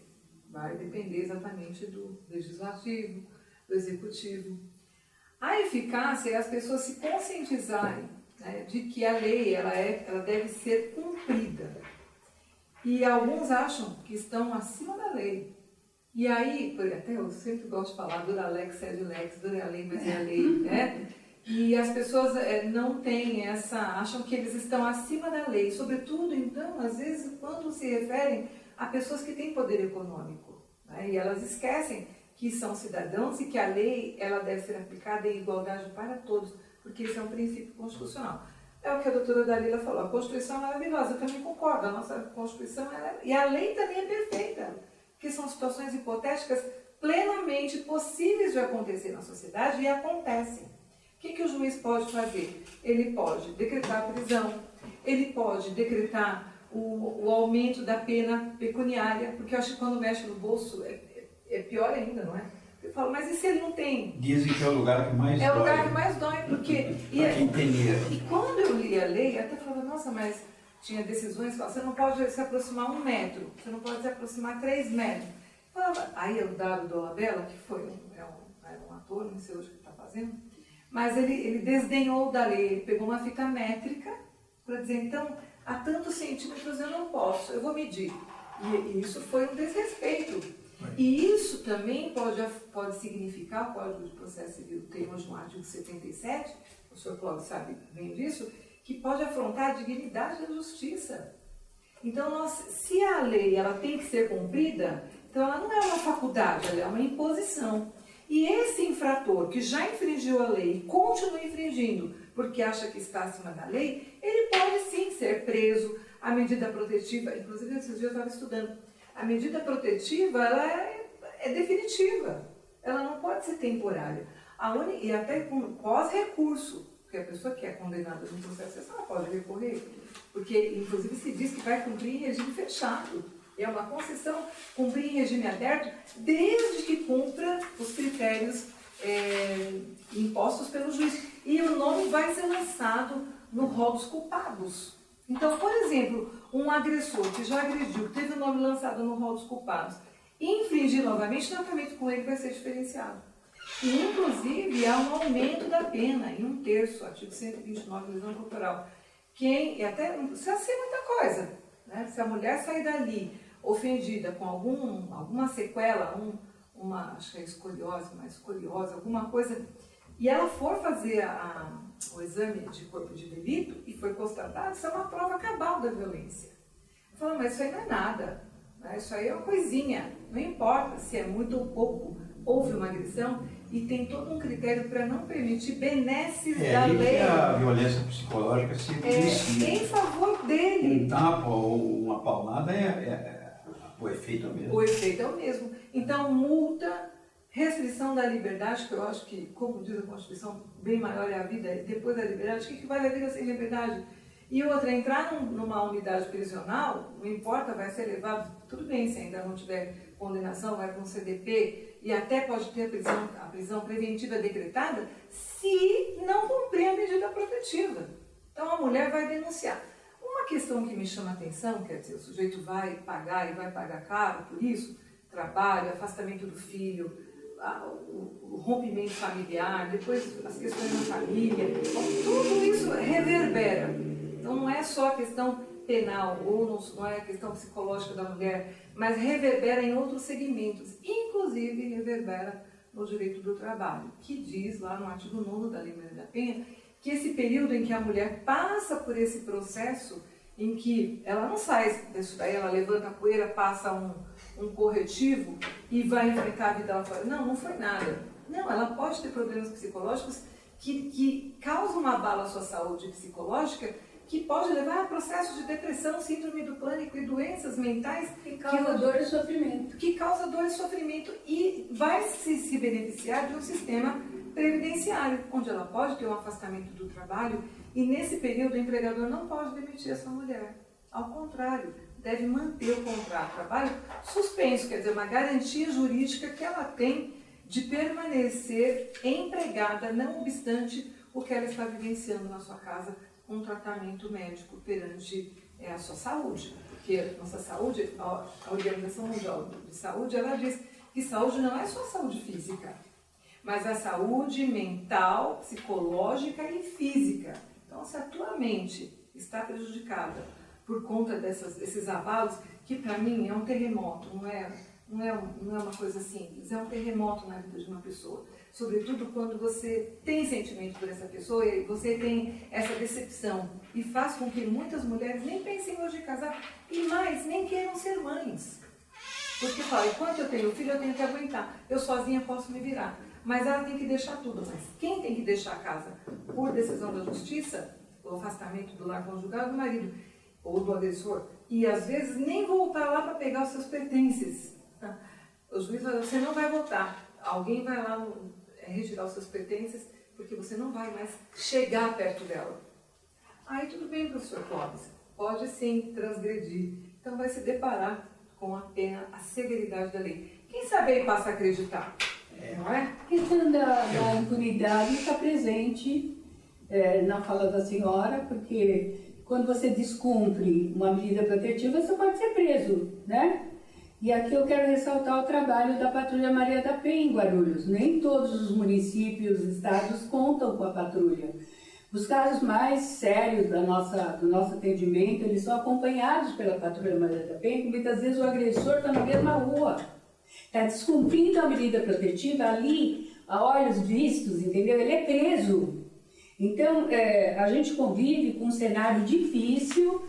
vai depender exatamente do legislativo, do executivo. A eficácia é as pessoas se conscientizarem, né, de que a lei ela deve ser cumprida. E alguns acham que estão acima da lei. E aí, até eu sempre gosto de falar, dura lex, sed lex, dura a lei, mas é a lei, né? E as pessoas não têm acham que eles estão acima da lei. Sobretudo, então, às vezes, quando se referem a pessoas que têm poder econômico, né? E elas esquecem que são cidadãos e que a lei ela deve ser aplicada em igualdade para todos, porque isso é um princípio constitucional. É o que a doutora Dalila falou, a Constituição é maravilhosa, eu também concordo, a nossa Constituição e a lei também é perfeita, porque são situações hipotéticas plenamente possíveis de acontecer na sociedade e acontecem. O que o juiz pode fazer? Ele pode decretar a prisão, ele pode decretar o aumento da pena pecuniária, porque eu acho que quando mexe no bolso é pior ainda, não é? Eu falo, mas e se ele não tem? Dizem que é o lugar que mais dói. É o lugar que mais dói, porque... Para quem tem dinheiro. E quando eu li a lei, até falava, nossa, mas tinha decisões que falavam, você não pode se aproximar 1 metro, você não pode se aproximar 3 metros. Aí o Dado Dolabella, que foi um ator, não sei hoje o que está fazendo, mas ele desdenhou da lei, ele pegou uma fita métrica para dizer, então, a tantos centímetros eu não posso, eu vou medir. E isso foi um desrespeito. E isso também pode significar, o Código de Processo Civil tem hoje um artigo 77, o senhor Clóvis sabe bem disso, que pode afrontar a dignidade da justiça. Então, se a lei ela tem que ser cumprida, então ela não é uma faculdade, ela é uma imposição. E esse infrator que já infringiu a lei e continua infringindo porque acha que está acima da lei, ele pode sim ser preso. A medida protetiva, inclusive esses dias eu estava estudando, a medida protetiva ela é definitiva, ela não pode ser temporária. E até com pós-recurso, porque a pessoa que é condenada no processo ela pode recorrer, porque inclusive se diz que vai cumprir em regime fechado. É uma concessão cumprir em regime aberto desde que cumpra os critérios impostos pelo juiz. E o nome vai ser lançado no rol dos culpados. Então, por exemplo, um agressor que já agrediu, teve o nome lançado no rol dos culpados, e infringir novamente, o tratamento com ele vai ser diferenciado. E, inclusive, há um aumento da pena em 1/3, artigo 129, lesão corporal. Se assim é muita coisa, né? Se a mulher sair dali ofendida com alguma sequela, acho que é escoliose, alguma coisa, e ela for fazer o exame de corpo de delito e foi constatado, isso é uma prova cabal da violência. Eu falo, mas isso aí não é nada, né? Isso aí é uma coisinha, não importa se é muito ou pouco, houve uma agressão e tem todo um critério para não permitir benesses da lei. A violência psicológica se inicia. Em favor dele. Um tapa ou uma palmada o efeito é o mesmo. O efeito é o mesmo. Então, multa, restrição da liberdade, que eu acho que, como diz a Constituição, bem maior é a vida, depois da liberdade, o que vale a vida sem liberdade? E outra, entrar numa unidade prisional, não importa, vai ser levado, tudo bem, se ainda não tiver condenação, vai para um CDP, e até pode ter a prisão preventiva decretada, se não cumprir a medida protetiva. Então, a mulher vai denunciar. Uma questão que me chama a atenção, quer dizer, o sujeito vai pagar e vai pagar caro por isso, trabalho, afastamento do filho, o rompimento familiar, depois as questões da família, tudo isso reverbera. Então não é só a questão penal ou não é a questão psicológica da mulher, mas reverbera em outros segmentos, inclusive reverbera no direito do trabalho, que diz lá no artigo 9º da Lei Maria da Penha, que esse período em que a mulher passa por esse processo, em que ela não sai disso daí, ela levanta a poeira, passa um corretivo e vai enfrentar a vida lá fora. Não foi nada. Não, ela pode ter problemas psicológicos que causam uma abalo à sua saúde psicológica, que pode levar a processos de depressão, síndrome do pânico e doenças mentais que causa dor e sofrimento. Que causa dor e sofrimento e vai se beneficiar de um sistema previdenciário, onde ela pode ter um afastamento do trabalho e nesse período o empregador não pode demitir essa mulher. Ao contrário, deve manter o contrato de trabalho suspenso, quer dizer, uma garantia jurídica que ela tem de permanecer empregada, não obstante o que ela está vivenciando na sua casa, um tratamento médico perante a sua saúde. Porque a nossa saúde, a Organização Mundial de Saúde, ela diz que saúde não é só saúde física, mas a saúde mental, psicológica e física. Então, se a tua mente está prejudicada por conta desses abalos, que para mim é um terremoto, não é uma coisa simples, é um terremoto na vida de uma pessoa. Sobretudo quando você tem sentimento por essa pessoa e você tem essa decepção e faz com que muitas mulheres nem pensem hoje em casar e mais, nem queiram ser mães. Porque fala, enquanto eu tenho filho, eu tenho que aguentar, eu sozinha posso me virar. Mas ela tem que deixar tudo. Mas quem tem que deixar a casa por decisão da justiça, o afastamento do lar conjugal do marido ou do agressor, e às vezes nem voltar lá para pegar os seus pertences. O juiz fala, você não vai voltar. Alguém vai lá retirar os seus pertences, porque você não vai mais chegar perto dela. Aí tudo bem, professor Clóvis, pode sim transgredir. Então vai se deparar com a pena, a severidade da lei. Quem sabe aí passa a acreditar, não é? A questão da impunidade está presente na fala da senhora, porque quando você descumpre uma medida protetiva, você pode ser preso, né? E aqui eu quero ressaltar o trabalho da Patrulha Maria da Penha em Guarulhos. Nem todos os municípios, estados contam com a patrulha. Os casos mais sérios do nosso atendimento, eles são acompanhados pela Patrulha Maria da Penha, que muitas vezes o agressor está na mesma rua. Está descumprindo a medida protetiva ali, a olhos vistos, entendeu? Ele é preso. Então, a gente convive com um cenário difícil.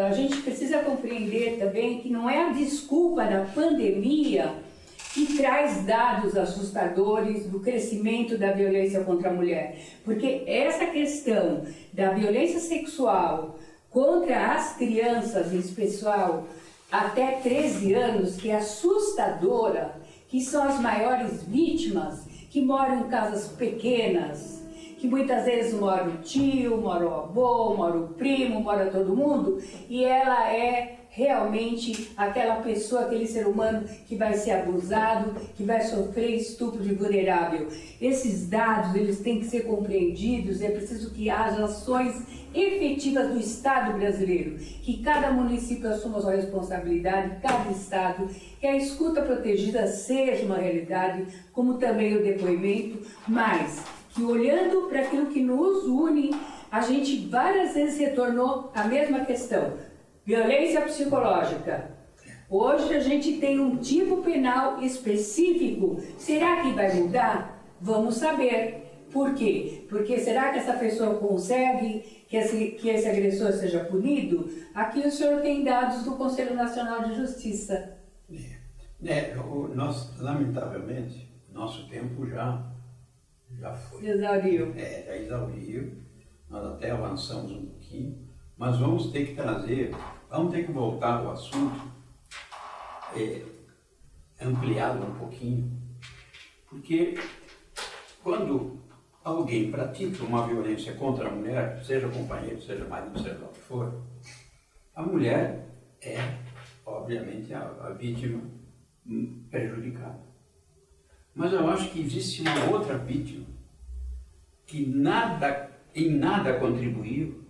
A gente precisa compreender também que não é a desculpa da pandemia que traz dados assustadores do crescimento da violência contra a mulher. Porque essa questão da violência sexual contra as crianças, em especial até 13 anos, que é assustadora, que são as maiores vítimas, que moram em casas pequenas, que muitas vezes mora o tio, mora o avô, mora o primo, mora todo mundo, e ela é realmente aquela pessoa, aquele ser humano que vai ser abusado, que vai sofrer estupro de vulnerável. Esses dados, eles têm que ser compreendidos, é preciso que haja ações efetivas do Estado brasileiro, que cada município assuma a sua responsabilidade, cada Estado, que a escuta protegida seja uma realidade, como também o depoimento, mas que olhando para aquilo que nos une, a gente várias vezes retornou à mesma questão. Violência psicológica. Hoje a gente tem um tipo penal específico. Será que vai mudar? Vamos saber. Por quê? Porque será que essa pessoa consegue que esse agressor seja punido? Aqui o senhor tem dados do Conselho Nacional de Justiça. Nós, lamentavelmente, nosso tempo já foi. Exauriu. Já exauriu. Nós até avançamos um pouquinho, mas vamos ter que voltar ao assunto, ampliá-lo um pouquinho, porque quando alguém pratica uma violência contra a mulher, seja companheiro, seja marido, seja o que for, a mulher é, obviamente, a vítima prejudicada. Mas eu acho que existe uma outra vítima que em nada contribuiu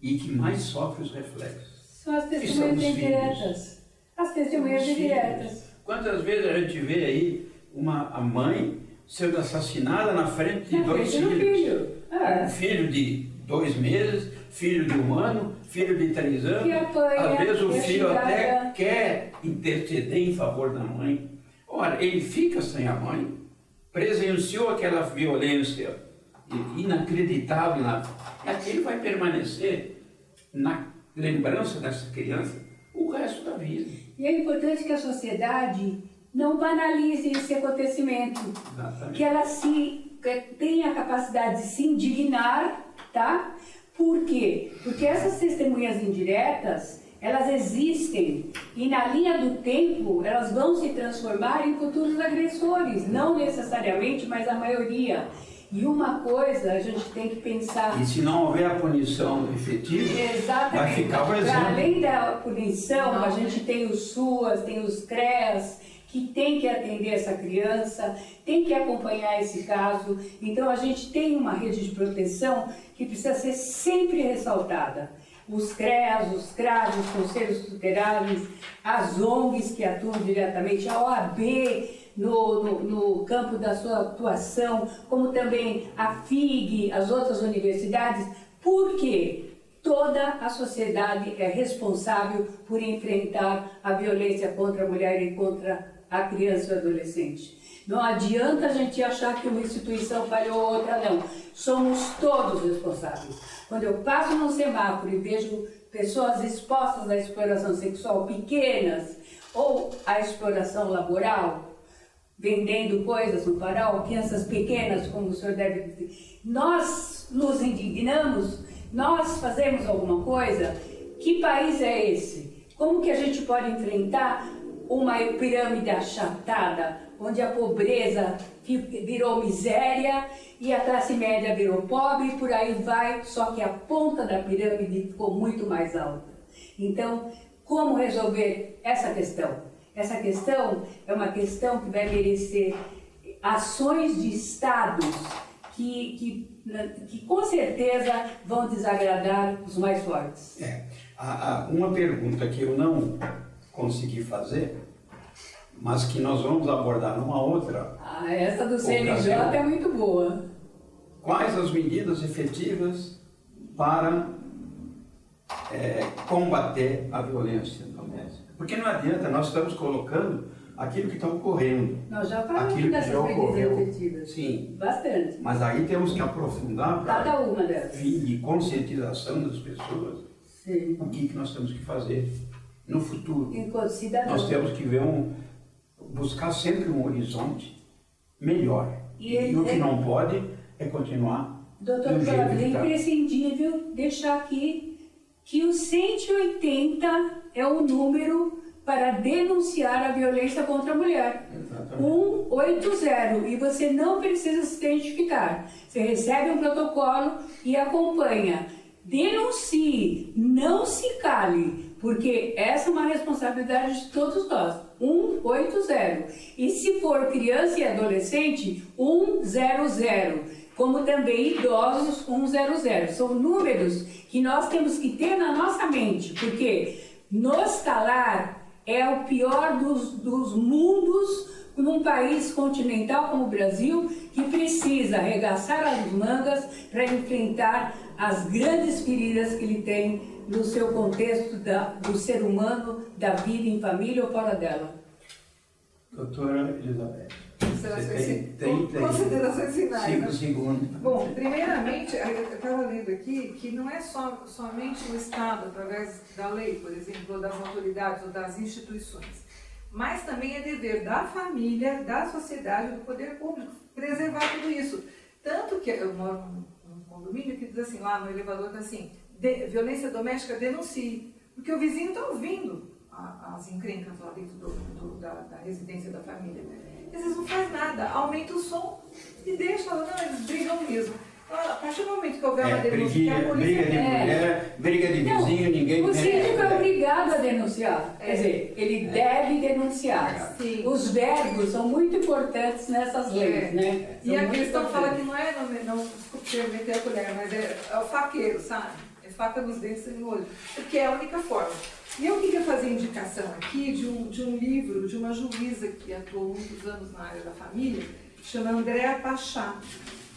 e que mais sofre os reflexos. São as testemunhas indiretas. As testemunhas indiretas. Quantas vezes a gente vê aí a mãe sendo assassinada na frente de dois filhos? Um filho de 2 meses, filho de 1 ano, filho de 3 anos. Que apanha, às vezes o filho xingada. até quer interceder em favor da mãe. Ora, ele fica sem a mãe, presenciou aquela violência inacreditável, e aquele vai permanecer na lembrança dessa criança o resto da vida. E é importante que a sociedade não banalize esse acontecimento. Exatamente. Que ela tenha a capacidade de se indignar, tá? Por quê? Porque essas testemunhas indiretas, elas existem e na linha do tempo elas vão se transformar em futuros agressores, não necessariamente, mas a maioria. E uma coisa a gente tem que pensar... E se não houver a punição efetiva, exatamente, vai ficar o exemplo. Além da punição, a gente tem os SUAS, tem os CREAS, que tem que atender essa criança, tem que acompanhar esse caso. Então a gente tem uma rede de proteção que precisa ser sempre ressaltada. Os CREAS, os CRAS, os conselhos tutelares, as ONGs que atuam diretamente, a OAB no campo da sua atuação, como também a FIG, as outras universidades, porque toda a sociedade é responsável por enfrentar a violência contra a mulher e contra a criança e o adolescente. Não adianta a gente achar que uma instituição falhou ou outra, não. Somos todos responsáveis. Quando eu passo num semáforo e vejo pessoas expostas à exploração sexual pequenas ou à exploração laboral, vendendo coisas no farol, crianças pequenas, como o senhor deve dizer, nós nos indignamos, nós fazemos alguma coisa. Que país é esse? Como que a gente pode enfrentar uma pirâmide achatada, onde a pobreza virou miséria e a classe média virou pobre, e por aí vai, só que a ponta da pirâmide ficou muito mais alta. Então, como resolver essa questão? Essa questão é uma questão que vai merecer ações de estados que com certeza vão desagradar os mais fortes. Uma pergunta que eu não consegui fazer, mas que nós vamos abordar numa outra. Essa do CNJ ocasião. é muito boa. Quais as medidas efetivas para combater a violência doméstica? Porque não adianta, nós estamos colocando aquilo que está ocorrendo. Nós já falamos aquilo que dessas já medidas ocorreu. efetivas. Sim. Bastante. Mas aí temos que aprofundar para Cada uma delas. fim de conscientização das pessoas. Sim. O que nós temos que fazer no futuro. Enquanto cidadão. Nós temos que buscar sempre um horizonte melhor. E o que não pode é continuar. Doutor Cláudio, é imprescindível deixar aqui que o 180 é o número para denunciar a violência contra a mulher. Exatamente. 180. E você não precisa se identificar. Você recebe um protocolo e acompanha. Denuncie, não se cale, porque essa é uma responsabilidade de todos nós. 180. E se for criança e adolescente, 100. Como também idosos, 100. São números que nós temos que ter na nossa mente, porque nos calar é o pior dos mundos num país continental como o Brasil, que precisa arregaçar as mangas para enfrentar as grandes feridas que ele tem no seu contexto do ser humano, da vida em família ou fora dela? Doutora Elizabeth, Considerações tem considerações finais. 5 né? segundos. Bom, primeiramente, eu estava lendo aqui que não é somente o Estado, através da lei, por exemplo, ou das autoridades ou das instituições, mas também é dever da família, da sociedade, do poder público, preservar tudo isso. Tanto que eu moro num condomínio que diz assim, lá no elevador, diz assim, violência doméstica, denuncie, porque o vizinho está ouvindo as encrencas lá dentro da residência da família. E às vezes não faz nada, aumenta o som e deixa, fala, não, eles brigam mesmo. Então, a partir do momento que houver uma denúncia, que a polícia... Briga de mulher, briga de vizinho, ninguém... O síndico é obrigado a denunciar. Quer dizer, ele deve denunciar. Sim. Os verbos são muito importantes nessas leis, né? E a questão fala que não é, desculpe eu meter a colher, mas é o faqueiro, sabe? É faca nos dentes e no olho. Porque é a única forma. E eu queria fazer indicação aqui de um livro de uma juíza que atuou muitos anos na área da família, chama Andréa Pachá.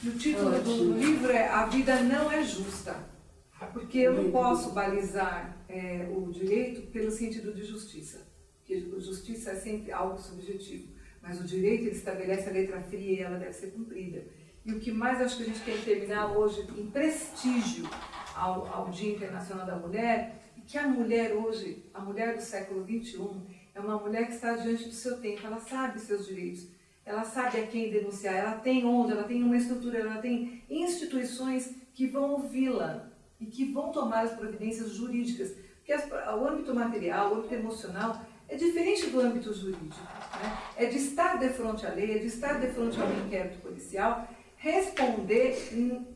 E o título do livro é A Vida Não é Justa. Porque eu não posso balizar o direito pelo sentido de justiça. Porque justiça é sempre algo subjetivo. Mas o direito, ele estabelece a letra fria e ela deve ser cumprida. E o que mais acho que a gente tem que terminar hoje em prestígio ao Dia Internacional da Mulher, é que a mulher hoje, a mulher do século XXI, é uma mulher que está diante do seu tempo, ela sabe seus direitos, ela sabe a quem denunciar, ela tem onde, ela tem uma estrutura, ela tem instituições que vão ouvi-la e que vão tomar as providências jurídicas. Porque o âmbito material, o âmbito emocional, é diferente do âmbito jurídico. Né? É de estar de frente à lei, é de estar de frente a um inquérito policial, responder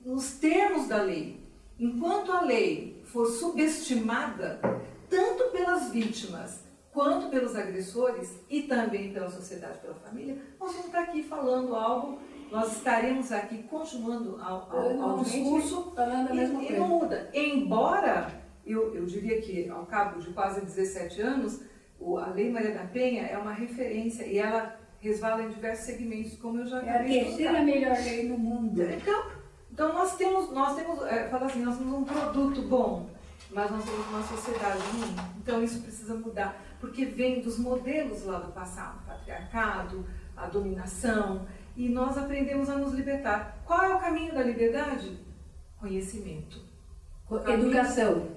nos termos da lei. Enquanto a lei for subestimada, tanto pelas vítimas quanto pelos agressores e também pela sociedade, pela família, nós vamos estar aqui falando algo, nós estaremos aqui continuando ao discurso falando a mesma e não muda. Embora, eu diria que ao cabo de quase 17 anos, a Lei Maria da Penha é uma referência e ela resvala em diversos segmentos, como eu já acabei de É a terceira melhor lei no mundo. Então nós temos fala assim, nós temos um produto bom, mas nós temos uma sociedade ruim. Então isso precisa mudar, porque vem dos modelos lá do passado, o patriarcado, a dominação, e nós aprendemos a nos libertar. Qual é o caminho da liberdade? Conhecimento. Educação,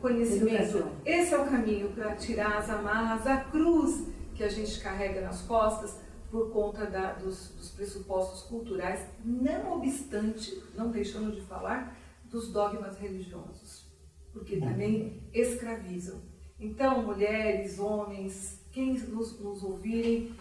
conhecimento. Educação. Esse é o caminho para tirar as amarras, a cruz que a gente carrega nas costas, por conta dos pressupostos culturais, não obstante, não deixando de falar, dos dogmas religiosos, porque também escravizam. Então, mulheres, homens, quem nos ouvirem,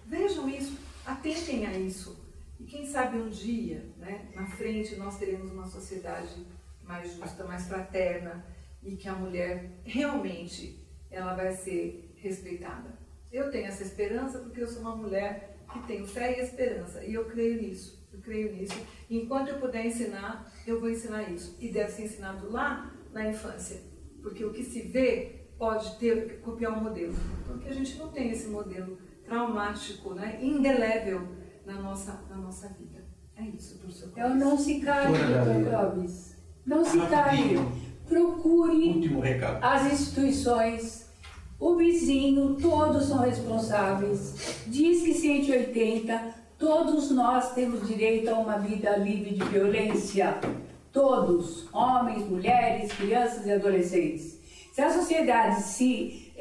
vejam isso, atentem a isso. E quem sabe um dia, né, na frente, nós teremos uma sociedade mais justa, mais fraterna, e que a mulher realmente ela vai ser respeitada. Eu tenho essa esperança porque eu sou uma mulher que tenho fé e esperança. E eu creio nisso. E enquanto eu puder ensinar, eu vou ensinar isso. E deve ser ensinado lá na infância. Porque o que se vê pode copiar um modelo. Porque a gente não tem esse modelo traumático, né, indelével na nossa vida. É isso, professor. Então não se cale, doutor Clóvis. Não se cale. Procure Último recado. as instituições. O vizinho, todos são responsáveis. Diz que 180, todos nós temos direito a uma vida livre de violência. Todos, homens, mulheres, crianças e adolescentes. Se a sociedade se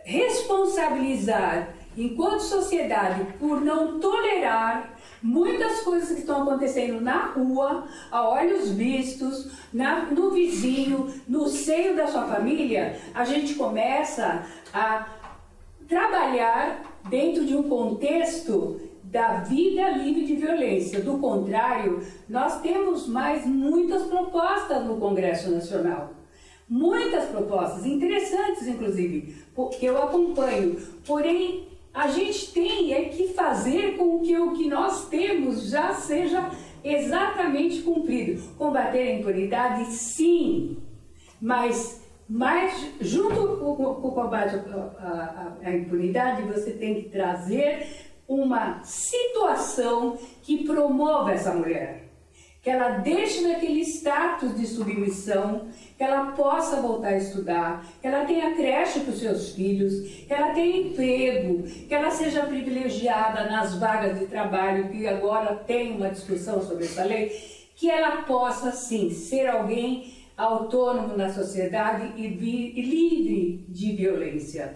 responsabilizar, enquanto sociedade, por não tolerar muitas coisas que estão acontecendo na rua, a olhos vistos, no vizinho, no seio da sua família, a gente começa a trabalhar dentro de um contexto da vida livre de violência. Do contrário, nós temos muitas propostas no Congresso Nacional. Muitas propostas, interessantes inclusive, que eu acompanho. Porém, a gente tem que fazer com que o que nós temos já seja exatamente cumprido. Combater a impunidade, sim, mas junto com o combate à impunidade, você tem que trazer uma situação que promova essa mulher. que ela deixe daquele status de submissão, que ela possa voltar a estudar, que ela tenha creche para os seus filhos, que ela tenha emprego, que ela seja privilegiada nas vagas de trabalho, que agora tem uma discussão sobre essa lei, que ela possa, sim, ser alguém autônomo na sociedade e livre de violência.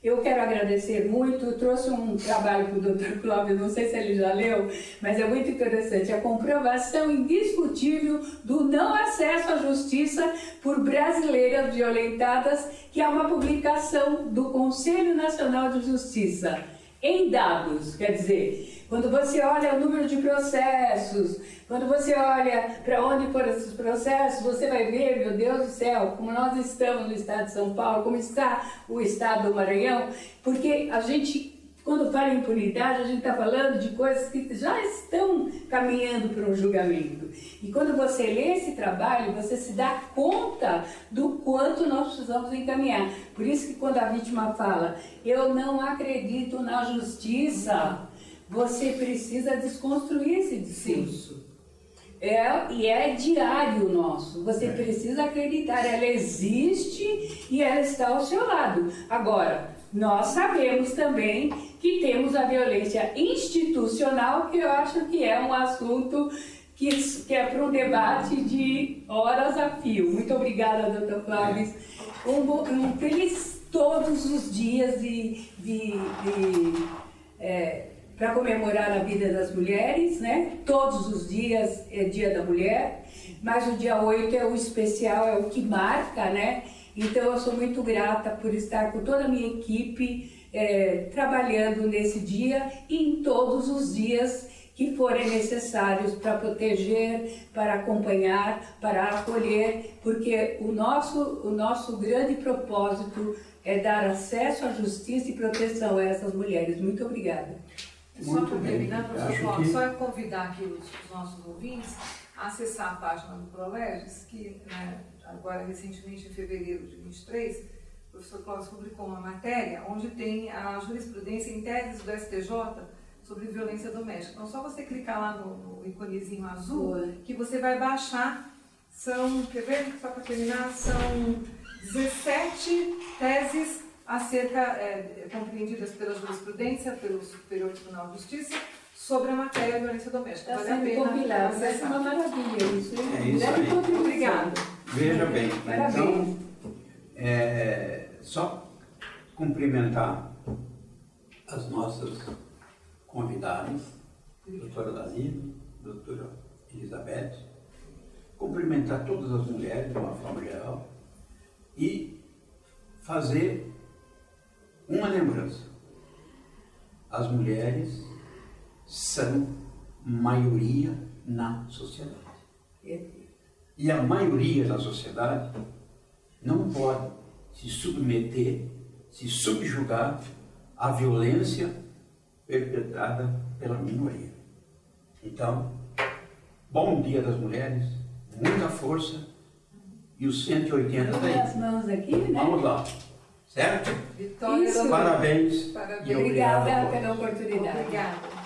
Eu quero agradecer muito, eu trouxe um trabalho para o Dr. Clóvis, não sei se ele já leu, mas é muito interessante, a comprovação indiscutível do não acesso à justiça por brasileiras violentadas, que é uma publicação do Conselho Nacional de Justiça, em dados, quer dizer, quando você olha o número de processos, quando você olha para onde foram esses processos, você vai ver, meu Deus do céu, como nós estamos no estado de São Paulo, como está o estado do Maranhão, porque a gente, quando fala em impunidade, a gente está falando de coisas que já estão caminhando para um julgamento. E quando você lê esse trabalho, você se dá conta do quanto nós precisamos encaminhar. Por isso que quando a vítima fala, eu não acredito na justiça, você precisa desconstruir esse discurso. E é diário nosso, você precisa acreditar, ela existe e ela está ao seu lado. Agora, nós sabemos também que temos a violência institucional, que eu acho que é um assunto que é para um debate de horas a fio. Muito obrigada, doutor Clóvis. Um feliz todos os dias para comemorar a vida das mulheres, né? Todos os dias é Dia da Mulher, mas o dia 8 é o especial, é o que marca, né? Então eu sou muito grata por estar com toda a minha equipe trabalhando nesse dia e em todos os dias que forem necessários para proteger, para acompanhar, para acolher, porque o nosso grande propósito é dar acesso à justiça e proteção a essas mulheres. Muito obrigada. Só para terminar, professor Clóvis, só convidar aqui os nossos ouvintes a acessar a página do Proleges, que agora recentemente, em fevereiro de 23, o professor Clóvis publicou uma matéria onde tem a jurisprudência em teses do STJ sobre violência doméstica. Então, só você clicar lá no íconezinho azul, que você vai baixar, quer ver? Só para terminar, são 17 teses compreendidas pela jurisprudência, pelo Superior Tribunal de Justiça, sobre a matéria de violência doméstica. Está sendo compilado, vai ser uma maravilha isso. É isso aí. Obrigada. Veja bem, Parabéns. então, só cumprimentar as nossas convidadas, doutora Dani, doutora Elizabeth, cumprimentar todas as mulheres de uma forma geral e fazer uma lembrança. As mulheres são maioria na sociedade. E a maioria da sociedade não pode se submeter, se subjugar à violência perpetrada pela minoria. Então, bom Dia das Mulheres, muita força e os 180 daí. As mãos aqui, né? Vamos lá, certo? Vitória. Isso. Parabéns. Parabéns. E Obrigada obrigado a pela todos. oportunidade. Obrigada.